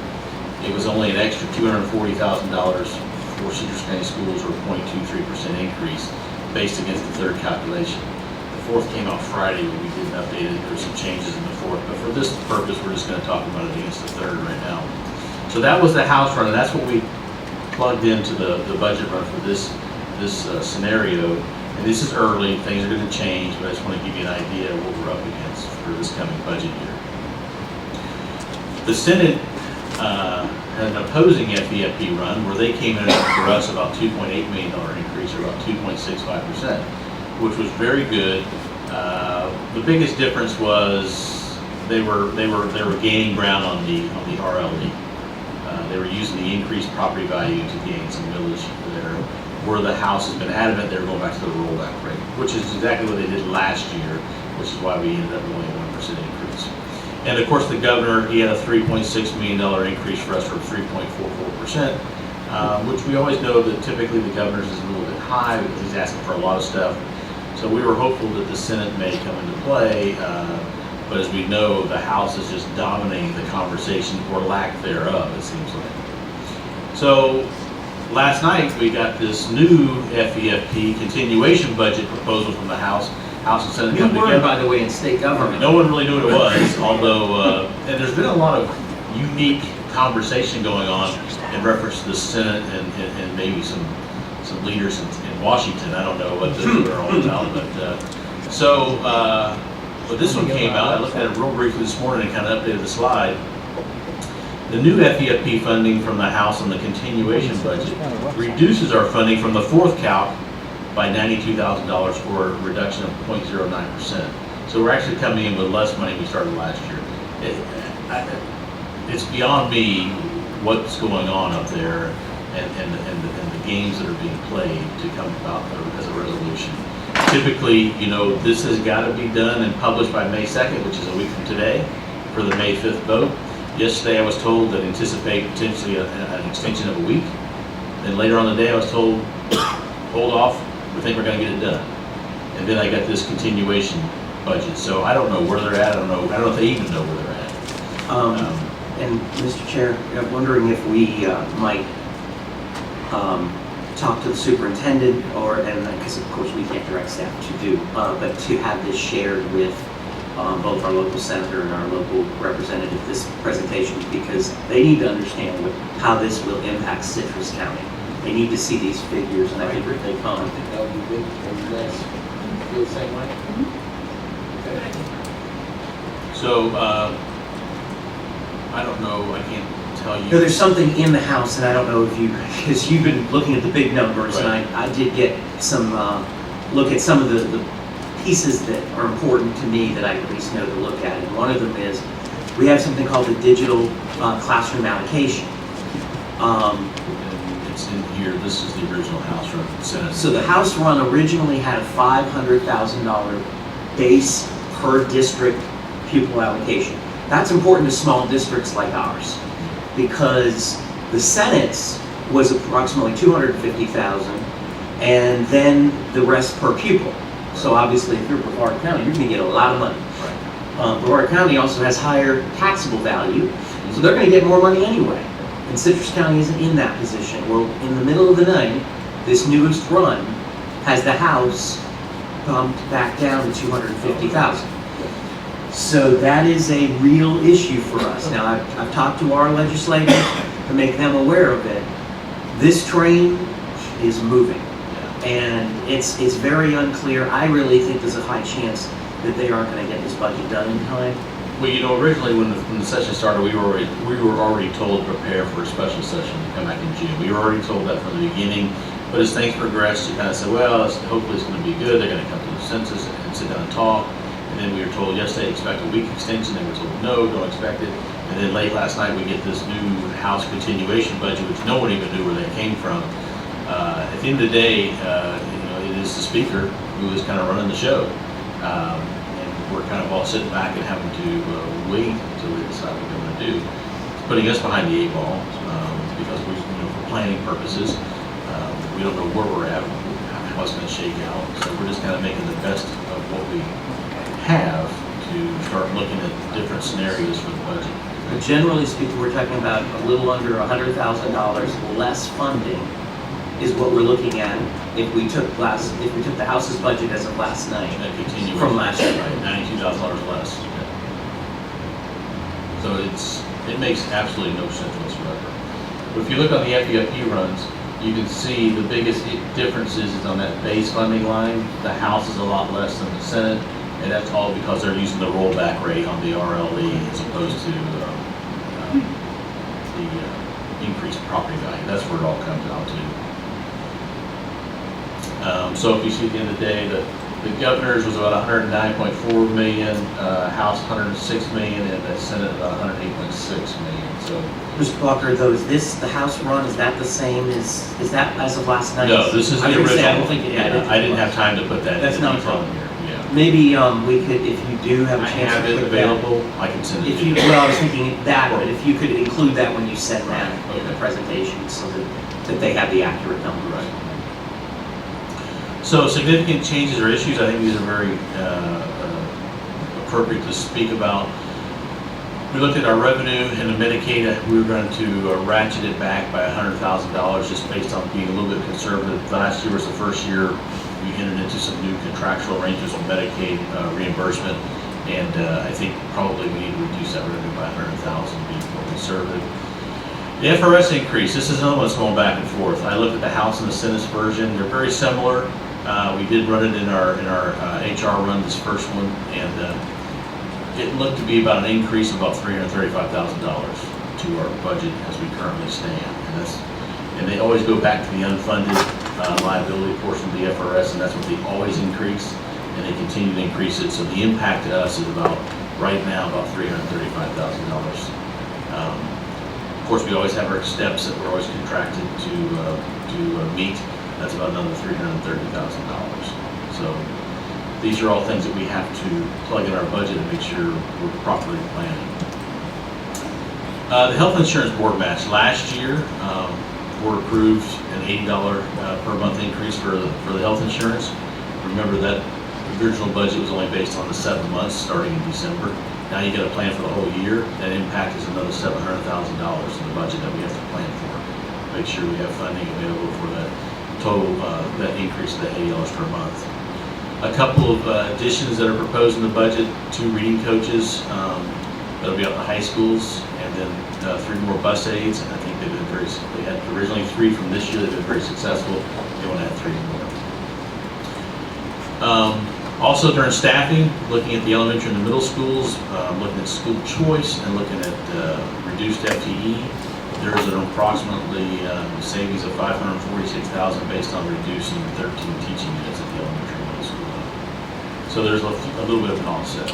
It was only an extra $240,000 for Citrus County Schools, or 0.23% increase based against the third calculation. The fourth came out Friday when we didn't update it. There were some changes in the fourth, but for this purpose, we're just going to talk about it against the third right now. So that was the House run, and that's what we plugged into the budget run for this scenario. And this is early, things are going to change, but I just want to give you an idea of what we're up against for this coming budget year. The Senate had an opposing FEFP run where they came in for us about $2.8 million increase, or about 2.65%, which was very good. The biggest difference was they were gaining ground on the RLE. They were using the increased property value to gain some millage there, where the House has been adamant they were going back to the rollback rate, which is exactly what they did last year, which is why we ended up with only a 1% increase. And of course, the governor, he had a $3.6 million increase for us, for 3.44%, which we always know that typically the governor's is a little bit high because he's asking for a lot of stuff. So we were hopeful that the Senate may come into play, but as we know, the House is just dominating the conversation, or lack thereof, it seems like. So last night, we got this new FEFP continuation budget proposal from the House and Senate New come word, together. by the way, in state government. No one really knew what it was, although, and there's been a lot of unique conversation going on in reference to the Senate and maybe some leaders in Washington. I don't know what those are all about, but but this one came out. I looked at it real briefly this morning and kind of updated the slide. The new FEFP funding from the House and the continuation budget reduces our funding from the fourth calc by $92,000 for a reduction of 0.09%. So we're actually coming in with less money we started last year. It's beyond me what's going on up there and the games that are being played to come about as a resolution. Typically, you know, this has got to be done and published by May 2nd, which is a week from today, for the May 5th vote. Yesterday I was told that anticipate potentially an extension of a week. Then later on the day I was told, hold off, we think we're going to get it done. And then I got this continuation budget. So I don't know where they're at. I don't know if they even know where they're at. And Mr. Chair, I'm wondering if we might talk to the superintendent, because of course we can't direct staff to do, but to have this shared with both our local senator and our local representative, this presentation, because they need to understand how this will impact Citrus County. They need to see these figures, and I think if they come. I think that would be good. And you guys feel the same way? Okay. So I don't know, I can't tell you. No, there's something in the House, and I don't know if because you've been looking at the big numbers, Right. and I did get some, look at some of the pieces that are important to me that I at least know to look at. And one of them is, we have something called the digital classroom allocation. And it's in here, this is the original House run Senate. So the House run originally had a $500,000 base per district pupil allocation. That's important to small districts like ours, because the Senate's was approximately $250,000, and then the rest per pupil. So obviously, if you're Brevard County, you're going to get a lot of money. Brevard County also has higher taxable value, so they're going to get more money anyway. And Citrus County isn't in that position. Well, in the middle of the night, this newest run has the House bumped back down to $250,000. So that is a real issue for us. Now, I've talked to our legislators to make them aware of it. This train is moving, and it's very unclear. I really think there's a high chance that they aren't going to get this budget done in time. Well, you know, originally when the session started, we were already told to prepare for a special session to come back in June. We were already told that from the beginning. But as things progressed, you kind of said, well, hopefully it's going to be good. They're going to come to the census and sit down and talk. And then we were told yesterday, expect a week extension. They were told, no, don't expect it. And then late last night, we get this new House continuation budget, which no one even knew where that came from. At the end of the day, it is the Speaker who is kind of running the show. And we're kind of all sitting back and having to wait until they decide what they're going to do. It's putting us behind the 8 ball because we, for planning purposes, we don't know where we're at, how it's going to shake out. So we're just kind of making the best of what we have to start looking at different scenarios for the budget. But generally speaking, we're talking about a little under $100,000 less funding is what we're looking at if we took the House's budget as of last night. And continuation, From last year. Right, $92,000 less. Yeah. So it makes absolutely no sense whatsoever. But if you look on the FEFP runs, you can see the biggest differences is on that base funding line. The House is a lot less than the Senate, and that's all because they're using the rollback rate on the RLE as opposed to the increased property value. That's where it all comes out to. So if you see at the end of the day, the governor's was about 109.4 million, House 106 million, and the Senate about 108.6 million. So. Mr. Walker, though, is this the House run? Is that the same as that as of last night? No, this is the I was gonna original. say, I don't think it added. I didn't have time to put that. That's in not a detail problem. here. Yeah. Maybe we could, if you do have a I chance have to it put available. I can send it. If to you, well, I was thinking that, but if you could include that when you send that in the Okay. presentation, so that they have the accurate number. Right. So significant changes or issues, I think these are very appropriate to speak about. We looked at our revenue and the Medicaid, we were going to ratchet it back by $100,000 just based on being a little bit conservative. Last year was the first year we entered into some new contractual arrangements with Medicaid reimbursement, and I think probably we need to reduce that revenue by $100,000, be more conservative. The FRS increase, this is another one that's going back and forth. I looked at the House and the Senate's version. They're very similar. We did run it in our HR run, this first one, and it looked to be about an increase of about $335,000 to our budget as we currently stand. And they always go back to the unfunded liability portion of the FRS, and that's what they always increase, and they continue to increase it. So the impact to us is right now, about $335,000. Of course, we always have our steps that we're always contracted to meet. That's about another $330,000. So these are all things that we have to plug in our budget and make sure we're properly planning. The health insurance board match last year, board approved an $80 per month increase for the health insurance. Remember that the original budget was only based on the 7 months starting in December. Now you got a plan for the whole year. That impact is another $700,000 in the budget that we have to plan for. Make sure we have funding available for that total, that increase of the $80 per month. A couple of additions that are proposed in the budget: 2 reading coaches that'll be out in the high schools, and then 3 more bus aides. And I think they've been they had originally 3 from this year. They've been very successful. They want to have 3 more. Also during staffing, looking at the elementary and the middle schools, looking at school choice and looking at reduced FTE, there is an approximately savings of $546,000 based on reducing 13 teaching units at the elementary and middle school level. So there's a little bit of an offset.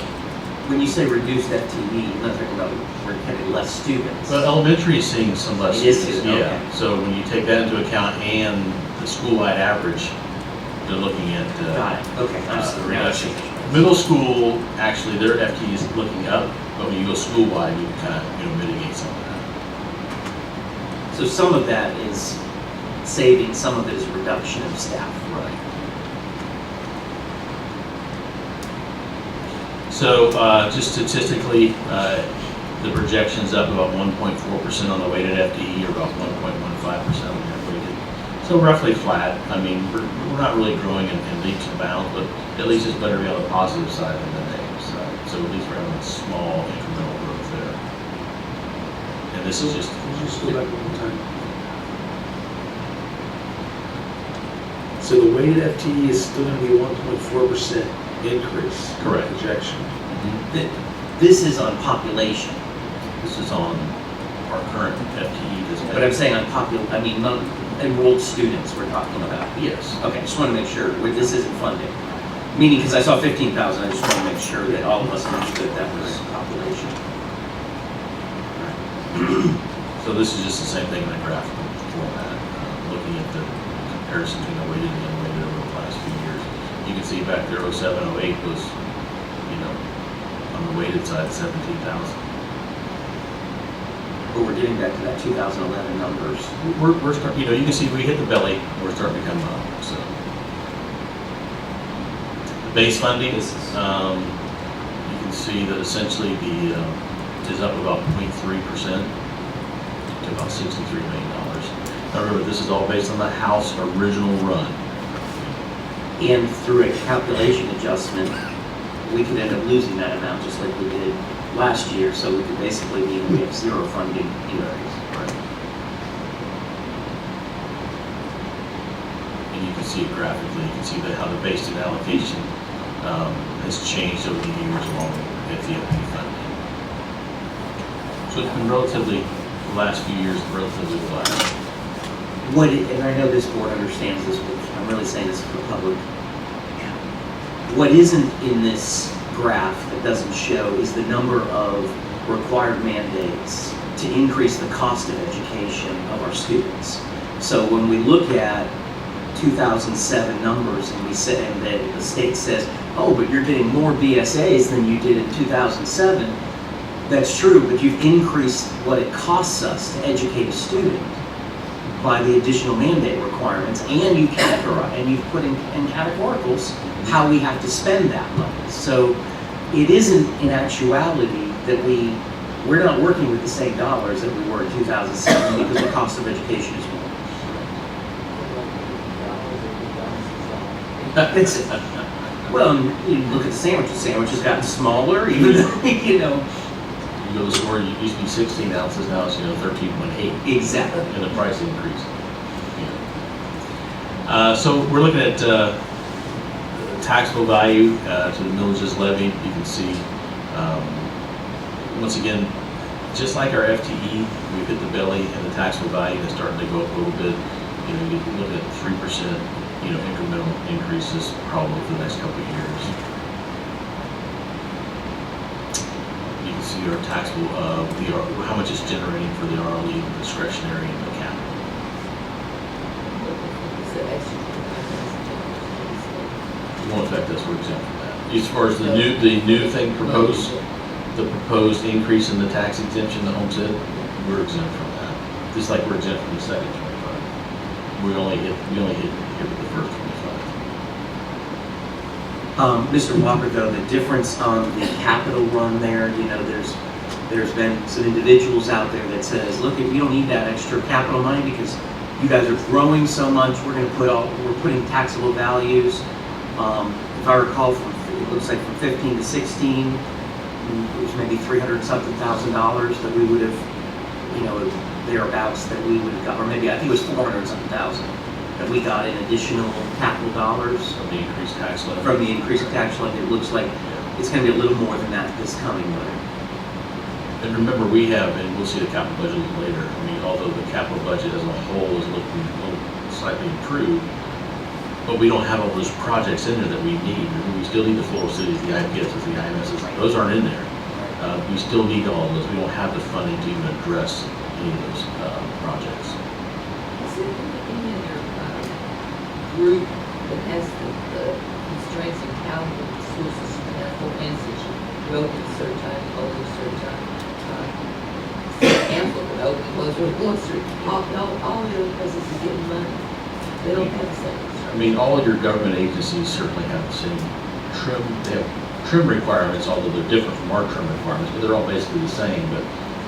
When you say reduced FTE, you're not talking about we're having less students. But elementary is seeing some less It is students. too, okay. Yeah. So when you take that into account and the school-wide average, they're looking at Got it, okay. I'm sorry. reduction. Middle school, actually, their FTE is looking up, but when you go school-wide, you can kind of mitigate some of that. So some of that is saving, some of it is reduction of staff. Right. So just statistically, the projection's up about 1.4% on the weighted FTE, or about 1.15% on the weighted. So roughly flat. I mean, we're not really growing in leaps and bounds, but at least it's better to be on the positive side than the negative side. So at least we're having a small incremental growth there. And this is just. Can you just go back one more time? So the weighted FTE is still going to be 1.4% increase. Correct. Projection. This is on population, This is on our current FTE. but I'm saying on enrolled students we're talking about. Yes. Okay, just want to make sure this isn't funding. Meaning, because I saw 15,000, I just want to make sure that all of us understood that was population. So this is just the same thing in a graphical format, looking at the comparison between the weighted and unweighted over the last few years. You can see back there, 07, 08 was, on the weighted side, 17,000. But we're getting back to that 2011 numbers. We're starting, you can see we hit the belly, we're starting to come up, so. The base funding, you can see that essentially is up about 0.3% to about $63 million. Now remember, this is all based on the House original run. And through a calculation adjustment, we could end up losing that amount just like we did last year. So we could basically mean we have 0 funding increase. Right. And you can see it graphically, you can see how the base and allocation has changed over the years along with the FTE funding. So it's been relatively, the last few years, relatively flat. And I know this board understands this, but I'm really saying this for the public. What isn't in this graph that doesn't show is the number of required mandates to increase the cost of education of our students. So when we look at 2007 numbers and we say, and the state says, oh, but you're getting more BSAs than you did in 2007, that's true, but you've increased what it costs us to educate a student by the additional mandate requirements, and you categorize, and you've put in categoricals how we have to spend that money. So it isn't in actuality that we're not working with the same dollars that we were in 2007 because the cost of education is more. Well, you look at the sandwiches. Sandwiches gotten smaller, even though, You go to the store, it used to be 16 ounces, now it's 13.8. Exactly. And the price increase. So we're looking at taxable value to the millages levied. You can see, once again, just like our FTE, we hit the belly and the taxable value is starting to go up a little bit. You know, you can look at 3%, you know, incremental increases probably for the next couple of years. You can see our taxable, how much it's generating for the RLE, the discretionary, and the capital. It's an extra $25,000. It won't affect us, we're exempt from that. As far as the new thing proposed, the proposed increase in the tax exemption, the homestead, we're exempt from that. Just like we're exempt from the second 25. We only hit here with the first 25. Mr. Walker, though, the difference on the capital run there, you know, there's been some individuals out there that says, look, if you don't need that extra capital money because you guys are growing so much, we're putting taxable values. If I recall, it looks like from 15 to 16, it was maybe $300-something thousand that we would have, you know, thereabouts that we would have got, or maybe I think it was $400-something thousand that we got in additional capital dollars From the increased tax levy. from the increased tax levy. It looks like it's going to be a little more than that this coming year. And remember, we have, and we'll see the capital budget a little later, I mean, although the capital budget as a whole is looking a little slightly improved, but we don't have all those projects in there that we need. We still need the Floral Cities, the IPSs, the IMSs, those aren't in there. We still need all of those. We don't have the funding to even address any of those projects. Is there anything in your group that has the constraints and calendar of the school system that have, for instance, you open a certain time, close at a certain time? Ample would open, close when it wants to. All the other places are getting money. They don't have the same constraints. I mean, all of your government agencies certainly have the same trim, they have trim requirements, although they're different from our trim requirements, but they're all basically the same, but I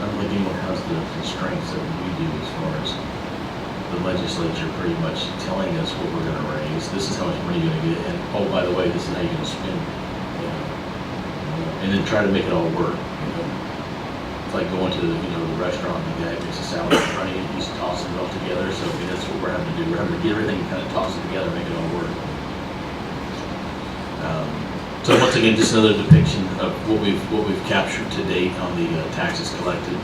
don't think anyone has the constraints that we do as far as the legislature pretty much telling us what we're gonna raise, this is how much money you're gonna get, and oh, by the way, this is how you're gonna spend it. You know? And then try to make it all work, you know? It's like going to, the restaurant, and the guy makes a salad in front of you, he's tossing it all together, so I mean, that's what we're having to do, we're having to get everything and kind of toss it together, make it all work. So once again, just another depiction of what we've captured to date on the taxes collected.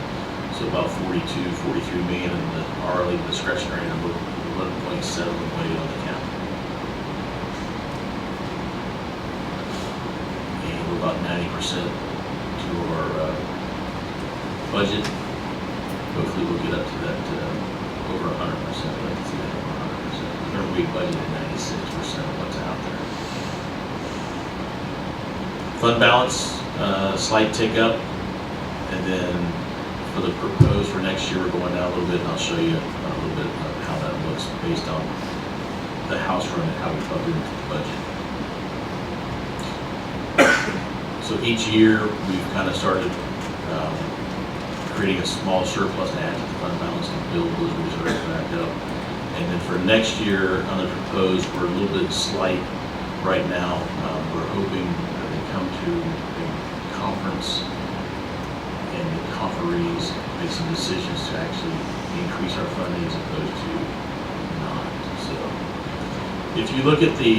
So about 43 million in the RLE discretionary number, 11.7 million on the capital. And we're about 90% to our budget. Hopefully we'll get up to that over 100%. I'd like to see that over 100%. Remember, we budgeted 96% of what's out there. Fund balance, slight tick up, and then for the proposed for next year, we're going down a little bit, and I'll show you a little bit of how that looks based on the house run and how we plug it into the budget. So each year, we've kind of started creating a small surplus to add to the fund balance and build those reserves back up. And then for next year, on the proposed, we're a little bit slight right now. We're hoping come to a conference and the conferees make some decisions to actually increase our funding as opposed to not. So if you look at the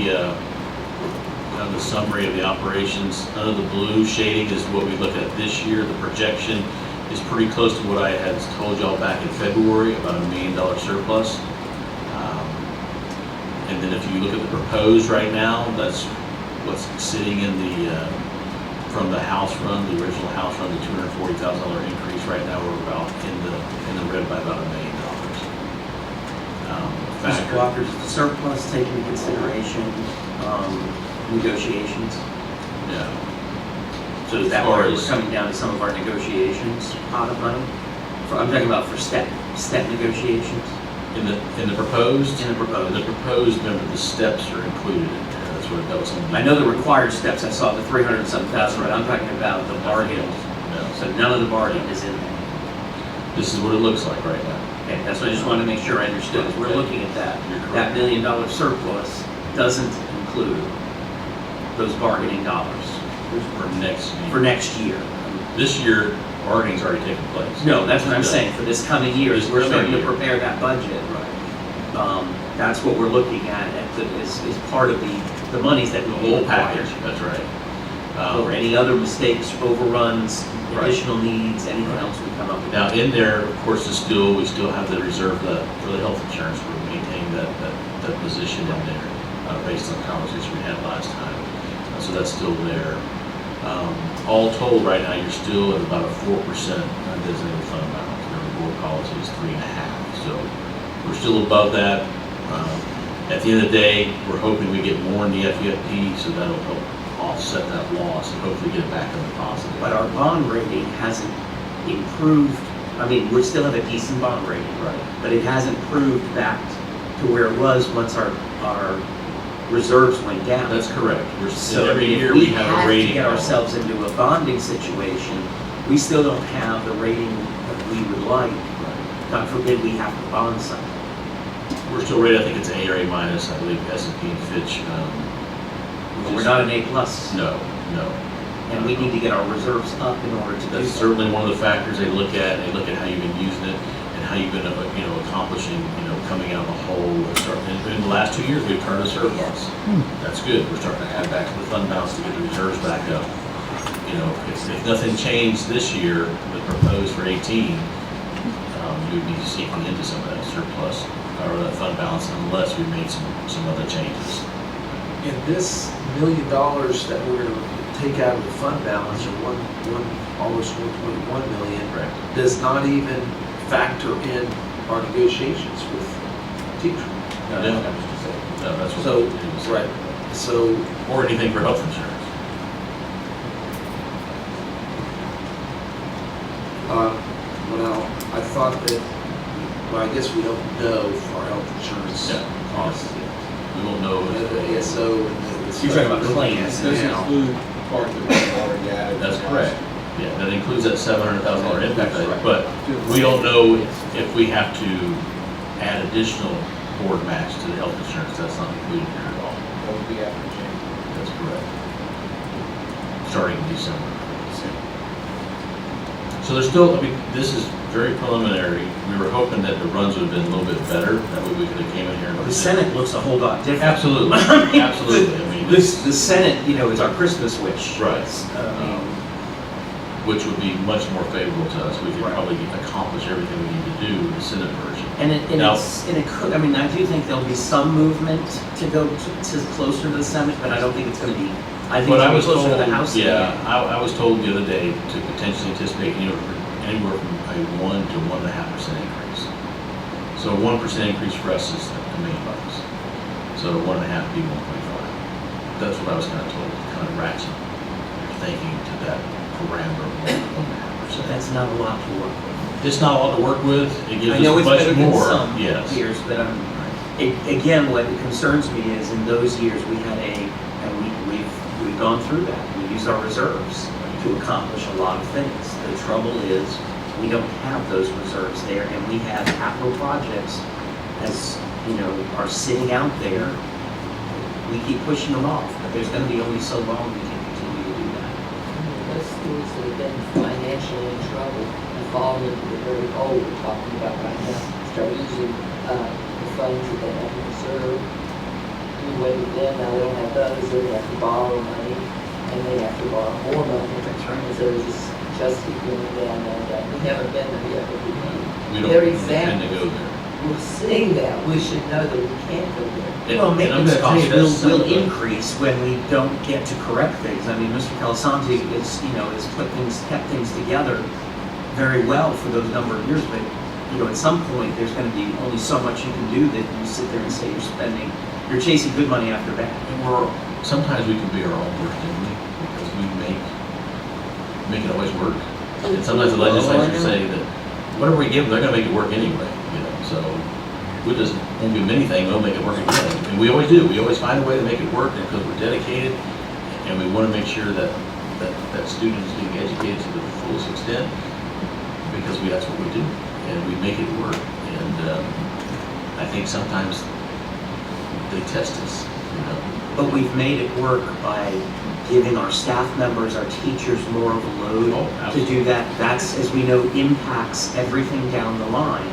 summary of the operations, under the blue shading is what we look at this year. The projection is pretty close to what I had told y'all back in February, about $1 million surplus. And then if you look at the proposed right now, that's what's sitting in the, from the house run, the original house run, the $240,000 increase. Right now, we're about in the red by about $1 million. Mr. Walker, does the surplus take into consideration negotiations? Yeah. So is that where we're coming down to some of our negotiations pot of money? I'm talking about for step negotiations. In the proposed? In the proposed. In the proposed, remember, the steps are included in there. That's what that was. I know the required steps, I saw the 300-something thousand, but I'm talking about the bargain. No. So none of the bargain is in there. This is what it looks like right now. Okay, that's what I just wanted to make sure I understood. As we're looking at that, that $1 million surplus doesn't include those bargaining dollars For next year. This year, bargaining's already taken place. No, that's what I'm saying, for this coming year, as we're starting to year. prepare that budget. Right. That's what we're looking at is part of the monies that we The will whole package. package, that's right. or any other mistakes, overruns, Right. additional needs, anything else we come up with. Now, in there, of course, we still have the reserve for the health insurance. We're maintaining that position in there, based on the conversation we had last time. So that's still there. All told, right now, you're still at about a 4% undesignated fund balance. Remember, board policy is 3.5%. So we're still above that. At the end of the day, we're hoping we get more in the FEFP, so that'll help offset that loss and hopefully get it back in the positive. But our bond rating hasn't improved. I mean, we still have a decent bond rating, Right. but it hasn't improved back to where it was once our reserves went down. That's correct. So Every if year we we have a have to rating. get ourselves into a bonding situation, we still don't have the rating that we would like. God forbid we have to bond something. We're still rated, I think it's A or A minus, I believe S&P and Fitch. But we're not an A plus. No. And we need to get our reserves up in order to do That's that. certainly one of the factors they look at. They look at how you've been using it and how you've been, accomplishing, coming out of the hole. In the last 2 years, we've turned a surplus. That's good. We're starting to add back to the fund balance to get the reserves back up. If nothing changed this year, the proposed for 18, we would be seeking into some of that surplus or that fund balance unless we made some other changes. And this $1 million that we're going to take out of the fund balance, or almost 1.1 million, Right. does not even factor in our negotiations with teachers. No, that's what So, it was. right, so, Or anything for health insurance. well, I thought that, well, I guess we don't know our health insurance Yeah. costs. We won't know. The ASO and the. You're talking about claims This now. include part that we've already added. That's correct. Yeah, that includes that $700,000 impact, Right. but we don't know if we have to add additional board match to the health insurance. That's not included here at all. That would be after January. That's correct. Starting in December. So there's still, this is very preliminary. We were hoping that the runs would have been a little bit better. That way we could have came in here and. The Senate looks a whole lot different. Absolutely, absolutely. The Senate, is our Christmas wish. Right. Um, Which would be much more favorable to us. We could Right. probably accomplish everything we need to do with the Senate version. And it Now- could, I do think there'll be some movement to go to closer to the Senate, but I don't think it's gonna be, I think What it's I gonna be was closer told, to the House. yeah, I was told the other day to potentially anticipate anywhere from a 1 to 1.5% increase. So a 1% increase for us is $1 million. So 1.5 would be 1.5. That's what I was kind of told, kind of ratchet your thinking to that parameter of 1.5%. That's not a lot to work with. It's not a lot to work with. It gives I know us it's much better than more. some Yes. years, but again, what concerns me is in those years, we had and we've gone through that. We use our reserves to accomplish a lot of things. The trouble is, we don't have those reserves there, and we have capital projects, are sitting out there. We keep pushing them off, but there's gonna be only so long we can continue to do that. Those schools that have been financially in trouble and fallen into the very hole we're talking about right now, start using the funds that they have in reserve. Do away with them, now they don't have those, so they have to borrow money, and they have to borrow more money. And so it's just keep going down, down, down. We haven't been there yet, but We don't Their intend to go there. we're seeing that, we should know that we can't go there. Well, And I'm maintenance gonna tell you, costs that's will some of the- increase when we don't get to correct things. I mean, Mr. Calasanti is kept things together very well for those number of years, but, at some point, there's gonna be only so much you can do that you sit there and say you're chasing good money after bad. And sometimes we can be our own worst enemy because we make it always work. And sometimes the legislators say that whatever we give them, they're gonna make it work anyway, so we just won't give them anything, they'll make it work again. And we always do, we always find a way to make it work because we're dedicated and we wanna make sure that students being educated to the fullest extent because that's what we do and we make it work. And I think sometimes they test us, But we've made it work by giving our staff members, our teachers more of a load Oh, to absolutely. do that. That's, as we know, impacts everything down the line.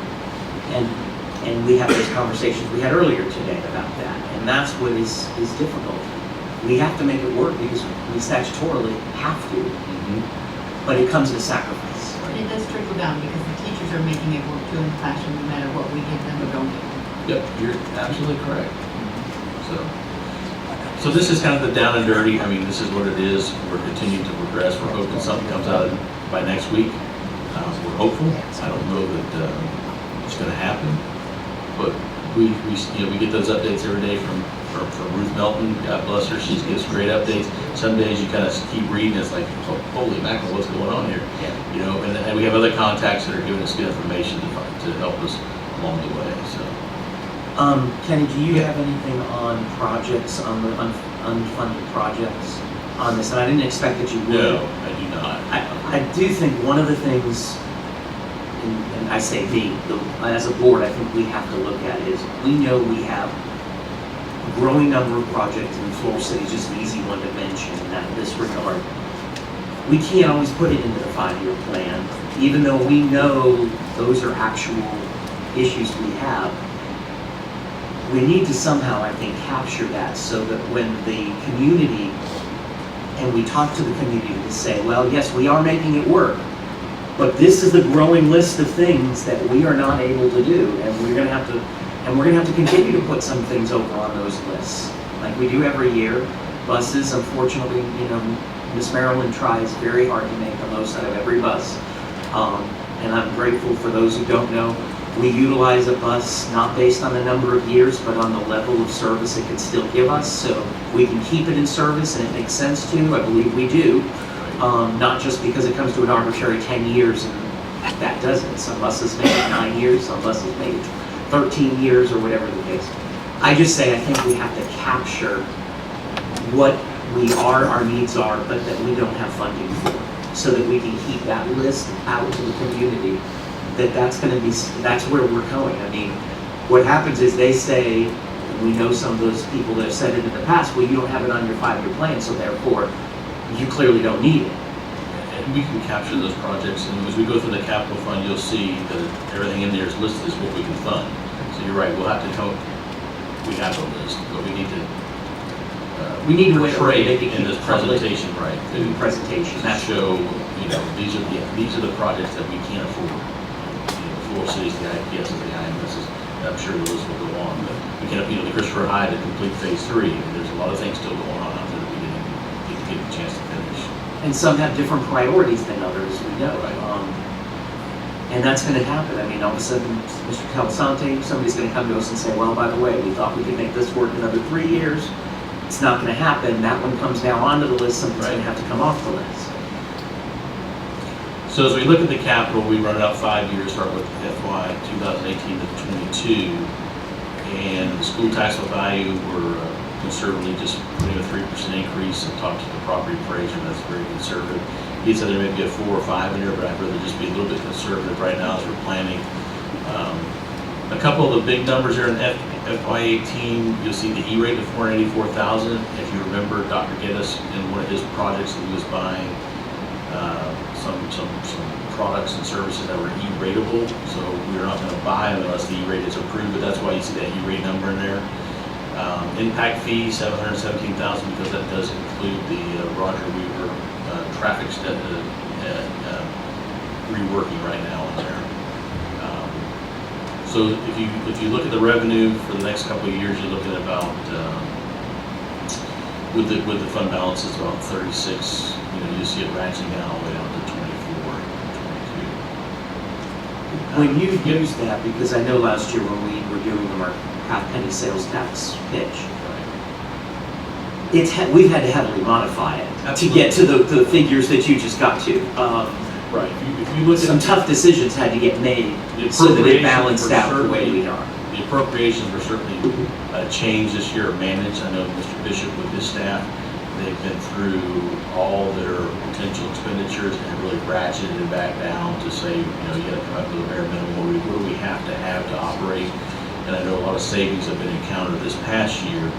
And we have those conversations we had earlier today about that. And that's what is difficult. we have to make it work because we statutorily have to, Mhm. but it comes at a sacrifice. And it does trickle down because the teachers are making it work too in the classroom, no matter what we give them or don't give them. Yep, you're absolutely correct. So this is kind of the down and dirty. I mean, this is what it is. We're continuing to progress. We're hoping something comes out by next week. We're hopeful. I don't know that it's going to happen, but we get those updates every day from Ruth Melton. God bless her. She gives great updates. Some days you kind of keep reading. It's like, oh, holy mackerel, what's going on here? You know, and we have other contacts that are giving us good information to help us along the way. So. Kenny, do you have anything on projects, on the unfunded projects on this? And I didn't expect that you would. No, I do not. I do think one of the things, and I say as a board, I think we have to look at is, we know we have a growing number of projects, and Floral City is just an easy one to mention in this regard. We can't always put it into the 5-year plan, even though we know those are actual issues we have. We need to somehow, I think, capture that so that when the community, and we talk to the community to say, well, yes, we are making it work, but this is the growing list of things that we are not able to do, and we're gonna have to continue to put some things over on those lists, like we do every year. Buses, unfortunately, Miss Marilyn tries very hard to make the most out of every bus, and I'm grateful for those who don't know. We utilize a bus not based on the number of years, but on the level of service it can still give us. So we can keep it in service, and it makes sense to. I believe we do. Not just because it comes to an arbitrary 10 years, and that doesn't. Some buses make it 9 years, some buses make it 13 years, or whatever the case. I just say I think we have to capture what our needs are, but that we don't have funding for, so that we can keep that list out to the community. That's where we're going. I mean, what happens is they say, and we know some of those people that have said it in the past, well, you don't have it on your 5-year plan, so therefore, you clearly don't need it. And we can capture those projects, and as we go through the capital fund, you'll see that everything in there is listed as what we can fund. So you're right, we'll have to come, we have a list, but we need to portray it in this presentation, right? To Presentation. show, these are the projects that we can't afford. Floral Cities, the IPS, and the IMSs. I'm sure the list will go on, but we can't, the Christopher Hyde to complete phase 3. There's a lot of things still going on out there that we didn't get a chance to finish. And some have different priorities than others, we know. Right. And that's going to happen. I mean, all of a sudden, Mr. Calasanti, somebody's going to come to us and say, well, by the way, we thought we could make this work another 3 years. It's not going to happen. That one comes now onto the list, something's going to have to come off the list. So as we look at the capital, we run it out 5 years, start with FY 2018 to 22, and the school taxable value, we're conservatively just putting a 3% increase. I talked to the property appraiser, that's very conservative. He said there may be a 4 or 5 in there, but I'd rather just be a little bit conservative right now as we're planning. A couple of the big numbers here in FY 18, you'll see the E-rate of $484,000. If you remember, Dr. Geddes in one of his projects, he was buying some products and services that were E-rateable, so we're not going to buy them unless the E-rate is approved, but that's why you see that E-rate number in there. Impact fee, $717,000, because that does include the Roger Weaver traffic reworking right now in there. So if you look at the revenue for the next couple of years, you're looking at about with the fund balances about 36. You see it ratcheting down all the way down to 24, 22. When you use that, because I know last year when we were doing our half-penny sales tax pitch, we've had to heavily modify it to get to the figures that you just got to. Right. If you look at some tough decisions had to get made so that it balanced out the way we are. The appropriations were certainly changed this year, or managed. I know Mr. Bishop with his staff, they've been through all their potential expenditures and really ratcheted it back down to say, you got to come up with a bare minimum. What do we have to operate? And I know a lot of savings have been encountered this past year,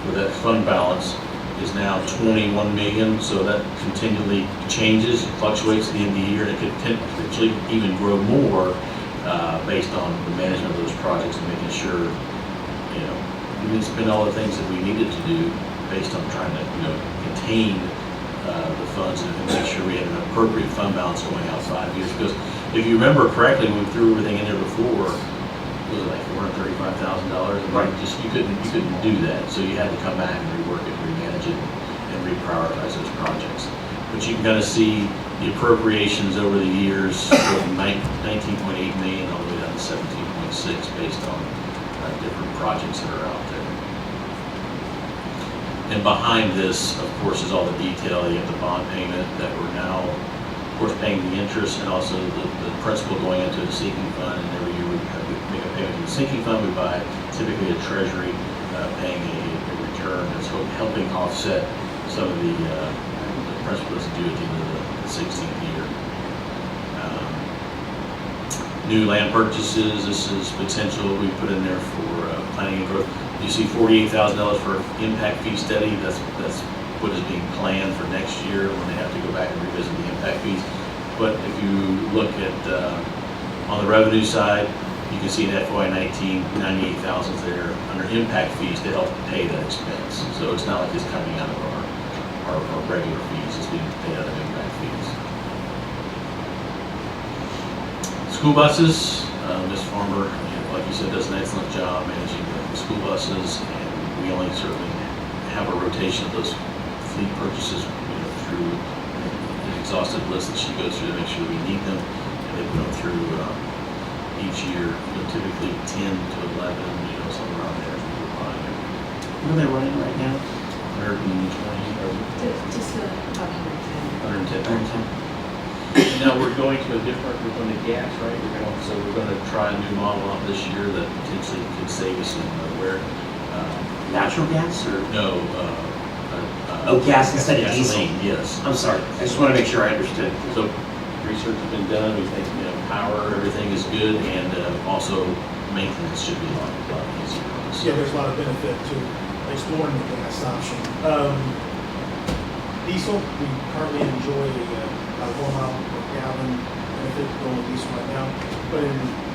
where that fund balance is now 21 million, so that continually changes, fluctuates at the end of the year, and it could potentially even grow more based on the management of those projects and making sure, we didn't spend all the things that we needed to do, based on trying to, contain the funds and make sure we had an appropriate fund balance going out 5 years. Because if you remember correctly, when we threw everything in there before, it was like $435,000. And Right. you couldn't do that. So you had to come back and rework it, remanage it, and reprioritize those projects. But you can kind of see the appropriations over the years from 19.8 million all the way down to 17.6 based on different projects that are out there. And behind this, of course, is all the detail. You have the bond payment that we're now, of course, paying the interest and also the principal going into the sinking fund. And every year we make a payment to the sinking fund. We buy typically a treasury paying a return that's helping offset some of the principal that's due at the end of the 16th year. New land purchases, this is potential we put in there for planning and growth. You see $48,000 for impact fee study. That's what is being planned for next year when they have to go back and revisit the impact fees. But if you look at on the revenue side, you can see in FY19, 98,000 there under impact fees to help pay that expense. So it's not like it's coming out of our regular fees; it's being paid out of impact fees. School buses, Ms. Farmer, like you said, does an excellent job managing the school buses, and we only certainly have a rotation of those fleet purchases, through an exhaustive list that she goes through to make sure we need them, and they put them through each year, typically 10 to 11, somewhere around there. What are they running right now? 120 or Just about 110. 110. Now we're going to we're going to gas, right? We're going to try a new model out this year that potentially could save us in Natural gas or? no. Oh, gas instead of diesel. gasoline, yes. I'm sorry, I just want to make sure I understood. So research has been done. We think power, everything is good, and also maintenance should be a lot easier. Yeah, there's a lot of benefit to exploring the gas option. Diesel, we currently enjoy about 1 mile per gallon benefit going with diesel right now. But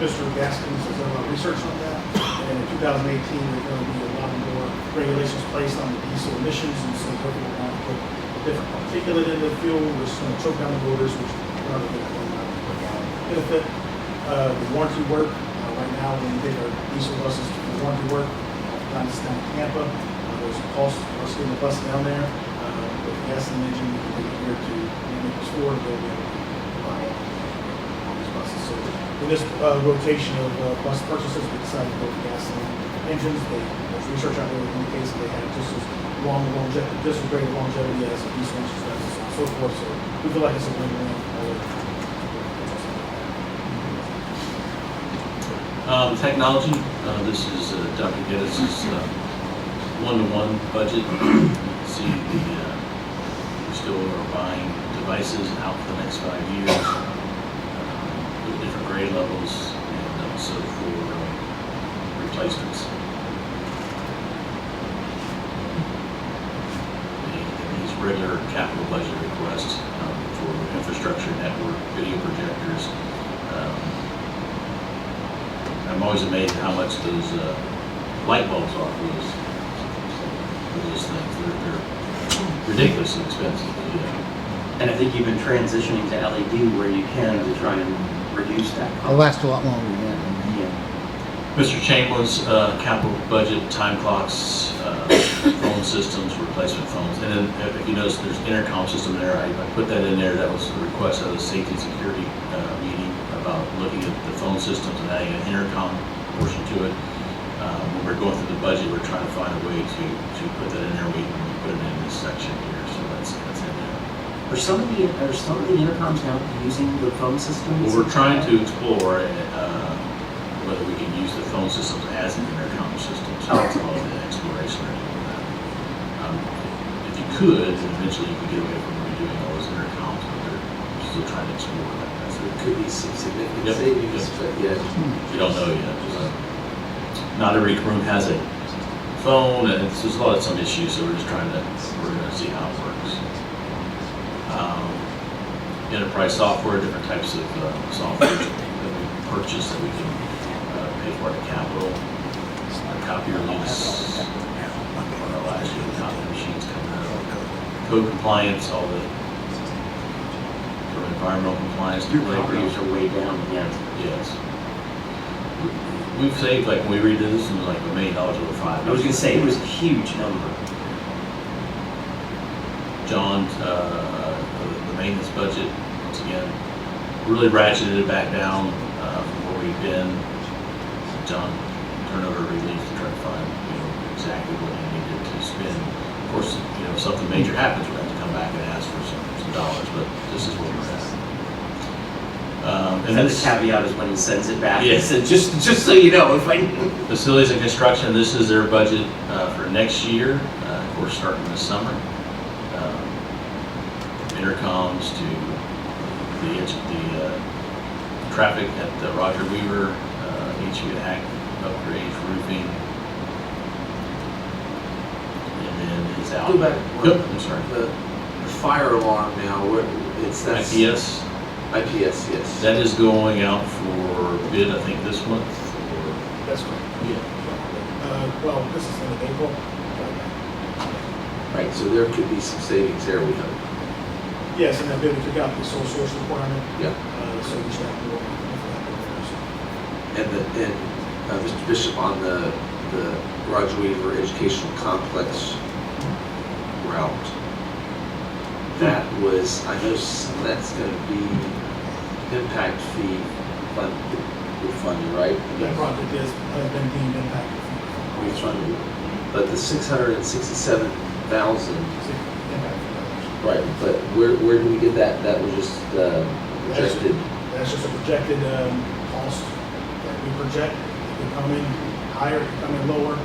Mr. Gaskins has done a lot of research on that. And in 2018, there's going to be a lot more regulations placed on the diesel emissions. And so we're going to put different particulate in the fuel, which is going to choke down the motors, which is another big 1 mile per gallon benefit. The warranty work, right now, when we take our diesel buses for warranty work, down to Tampa, there's a cost for us getting the bus down there. With the gas engine, we can take it here to Minneapolis, Florida, they'll be able to buy all these buses. So in this rotation of bus purchases, we decided to go with gasoline engines. There's research out there that indicates that they have just as long longevity, just as great longevity as a diesel engine, so on and so forth. So we feel like it's a win-win. Technology, this is Dr. Geddes' one-to-one budget. You can see we still are buying devices out for the next 5 years with different grade levels and also for replacements. These regular capital budget requests for infrastructure, network, video projectors. I'm always amazed at how much those light bulbs are for those things. They're ridiculously expensive. And I think you've been transitioning to LED where you can to try and reduce that It'll cost. last a lot longer, yeah. Yeah. Mr. Chamberlain's capital budget, time clocks, phone systems, replacement phones. And then if you notice, there's intercom system there. I put that in there. That was a request of the safety and security meeting about looking at the phone systems and adding an intercom portion to it. When we're going through the budget, we're trying to find a way to put that in there. We put it in this section here, so that's in there. Are some of the intercoms now using the phone systems? Well, we're trying to explore whether we can use the phone systems as an intercom system. So that's all the exploration we're doing that. If you could, then eventually you could get away from redoing all those intercoms, but they're still trying to explore that. So there could be some significant Yep. savings, but yeah. You don't know yet. Not every room has a phone, and there's some issues, so we're going to see how it works. Enterprise software, different types of software that we purchase that we can pay for at capital. Copier lease, our actually the copy machines coming out. Code compliance, all the, from environmental compliance. to Your labor. properties are way down, yeah. Yes. We've saved, like, when we redid this, it was like $1 million over 5 I was gonna years. say, it was a huge number. John, the maintenance budget, once again, really ratcheted it back down from where we've been. John turned over every leaf to try to find, exactly what he needed to spend. Of course, if something major happens, we have to come back and ask for some dollars, but this is where we're at. And then the caveat is when he sends it back. Yeah. He said, just so you know, if I. Facilities and construction, this is their budget for next year, of course, starting this summer. Intercoms to the traffic at Roger Weaver, HVAC upgrades, roofing. And then it's out. Go back. Yep, I'm sorry. The fire alarm now, that's. IPS, IPS, yes. that is going out for bid, I think, this month, or, That's correct. yeah. Well, this is in April. Right, so there could be some savings there, we hope. Yes, and that bid, we took out the sole source requirement, Yeah. so we should have to work with that. And Mr. Bishop, on the Roger Weaver Educational Complex route, that was, I know some of that's gonna be impact fee refunded, right? That project has been deemed impacted. Refunded, but the 667,000, right, but where do we get that? That was just projected, That's just a projected cost that we project. It could come in higher, it could come in lower.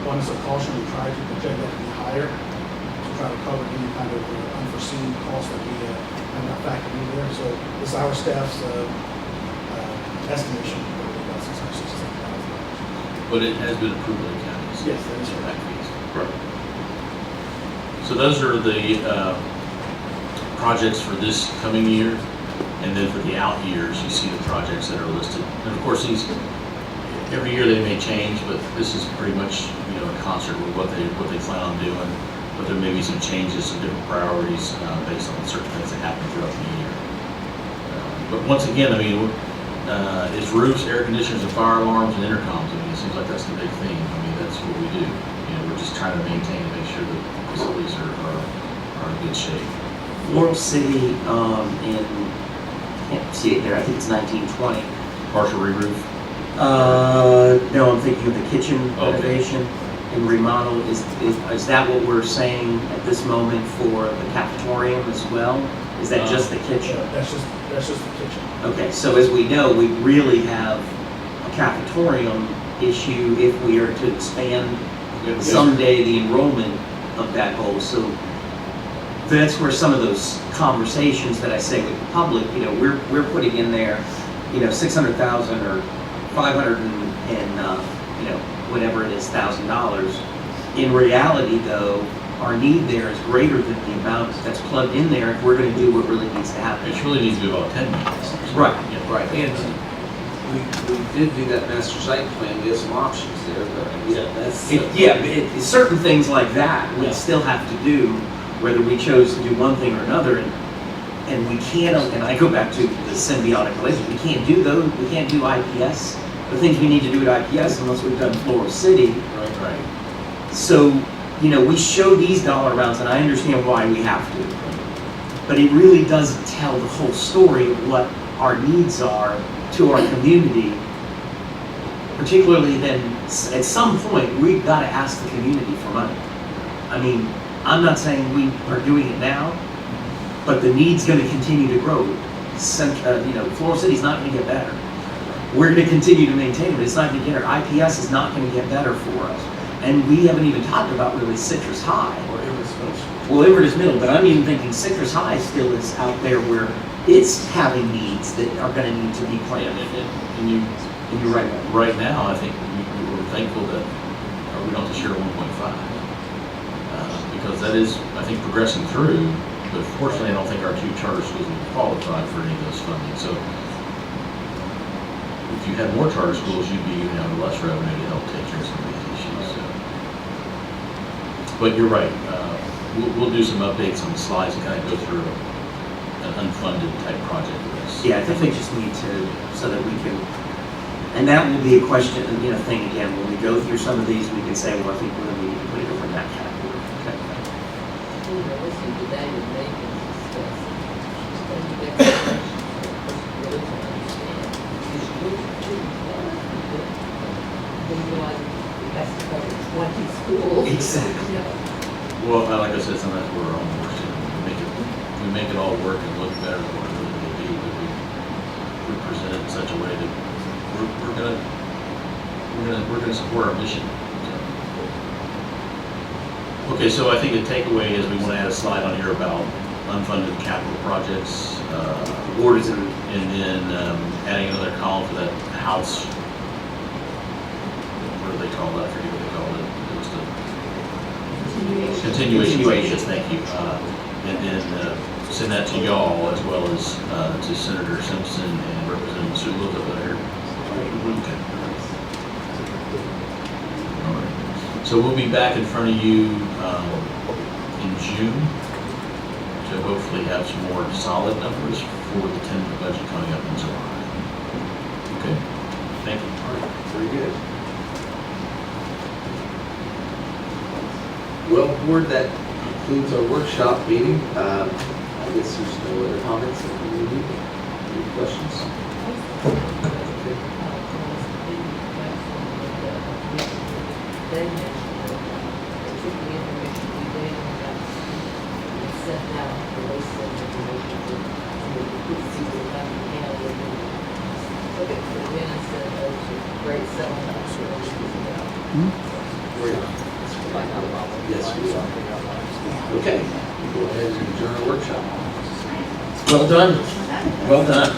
Abundance of caution, we try to project that to be higher, to try to cover any kind of unforeseen costs that we have not factored in there. So it's our staff's estimation of about $667,000. But it has been approved by the county. So Yes, that is impact fees. right? So those are the projects for this coming year, and then for the out years, you see the projects that are listed. And of course, these, every year they may change, but this is pretty much, in concert with what they plan on doing. But there may be some changes, some different priorities based on certain things that happen throughout the year. But once again, it's roofs, air conditioners, and fire alarms and intercoms. It seems like that's the big theme. That's what we do. We're just trying to maintain and make sure that facilities are in good shape. Laurel City, in, can't see it there, I think it's 1920. Partial re-roof. No, I'm thinking of the kitchen Okay. renovation and remodel. Is that what we're saying at this moment for the cafetorium as well? Is that just the kitchen? That's just the kitchen. Okay, so as we know, we really have a cafetorium issue if we are to expand someday the enrollment of that goal. So that's where some of those conversations that I say with the public, we're putting in there, 600,000 or 500 and whatever it is, $1,000. In reality, though, our need there is greater than the amount that's plugged in there if we're going to do what really needs to happen. It really needs to be about 10 minutes. Right. Yeah. Right, and we did do that master site plan, we have some options there, but that's. Certain things like that we Yeah. still have to do, whether we chose to do one thing or another, and we can't. And I go back to the symbiotic relationship. We can't do those. We can't do IPS. The things we need to do at IPS unless we've done Floral City. Right. So we show these dollar amounts, and I understand why we have to, but it really doesn't tell the whole story of what our needs are to our community. Particularly then, at some point, we've got to ask the community for money. I'm not saying we are doing it now, but the need's going to continue to grow. Floral City's not going to get better. We're going to continue to maintain it. It's not going to get better. IPS is not going to get better for us. And we haven't even talked about really Citrus High. Or Everett's Middle School. Well, Everett Middle, but I'm even thinking Citrus High still is out there where it's having needs that are going to need to be planned. And you're right. right now, I think we're thankful that we don't have to share 1.5. Because that is, I think, progressing through, but fortunately, I don't think our two charter schools would qualify for any of those funding. So if you had more charter schools, you'd be less revenue to help take care of some of these issues. So. But you're right, we'll do some updates on the slides and kind of go through an unfunded type project list. Yeah, I think we just need to, so that we can, and that will be a question, thing again, when we go through some of these, we can say, well, I think we're going to need to put it over in that category. Okay. You know, listening to David Nathan discuss, just think of explanations for a person really to understand. Because you look at two, then you realize that's to cover 20 schools. Exactly. Well, like I said, sometimes we're on the worst, we make it all work and look better than what it really may be, but we present it in such a way that we're gonna support our mission. So. Okay, so I think the takeaway is we want to add a slide on here about unfunded capital projects, Boards and and then adding another column for that house. What do they call that? I forget what they called it. It was the continuation. Yes, thank you. And then send that to y'all as well as to Senator Simpson and Representative Sulu over there. Okay. All right. So we'll be back in front of you in June to hopefully have some more solid numbers for the tentative budget coming up in July. Okay. Thank you. All right, very good. Well, board, that concludes our workshop meeting. I guess there's no other comments that we need. Any questions? Okay. They mentioned that they took the information we gave them about and sent out the list of information to the people about the county. Look at the event and said those are great selling opportunities. Yes, we are. Okay, go ahead and adjourn our workshop. well done. Well done.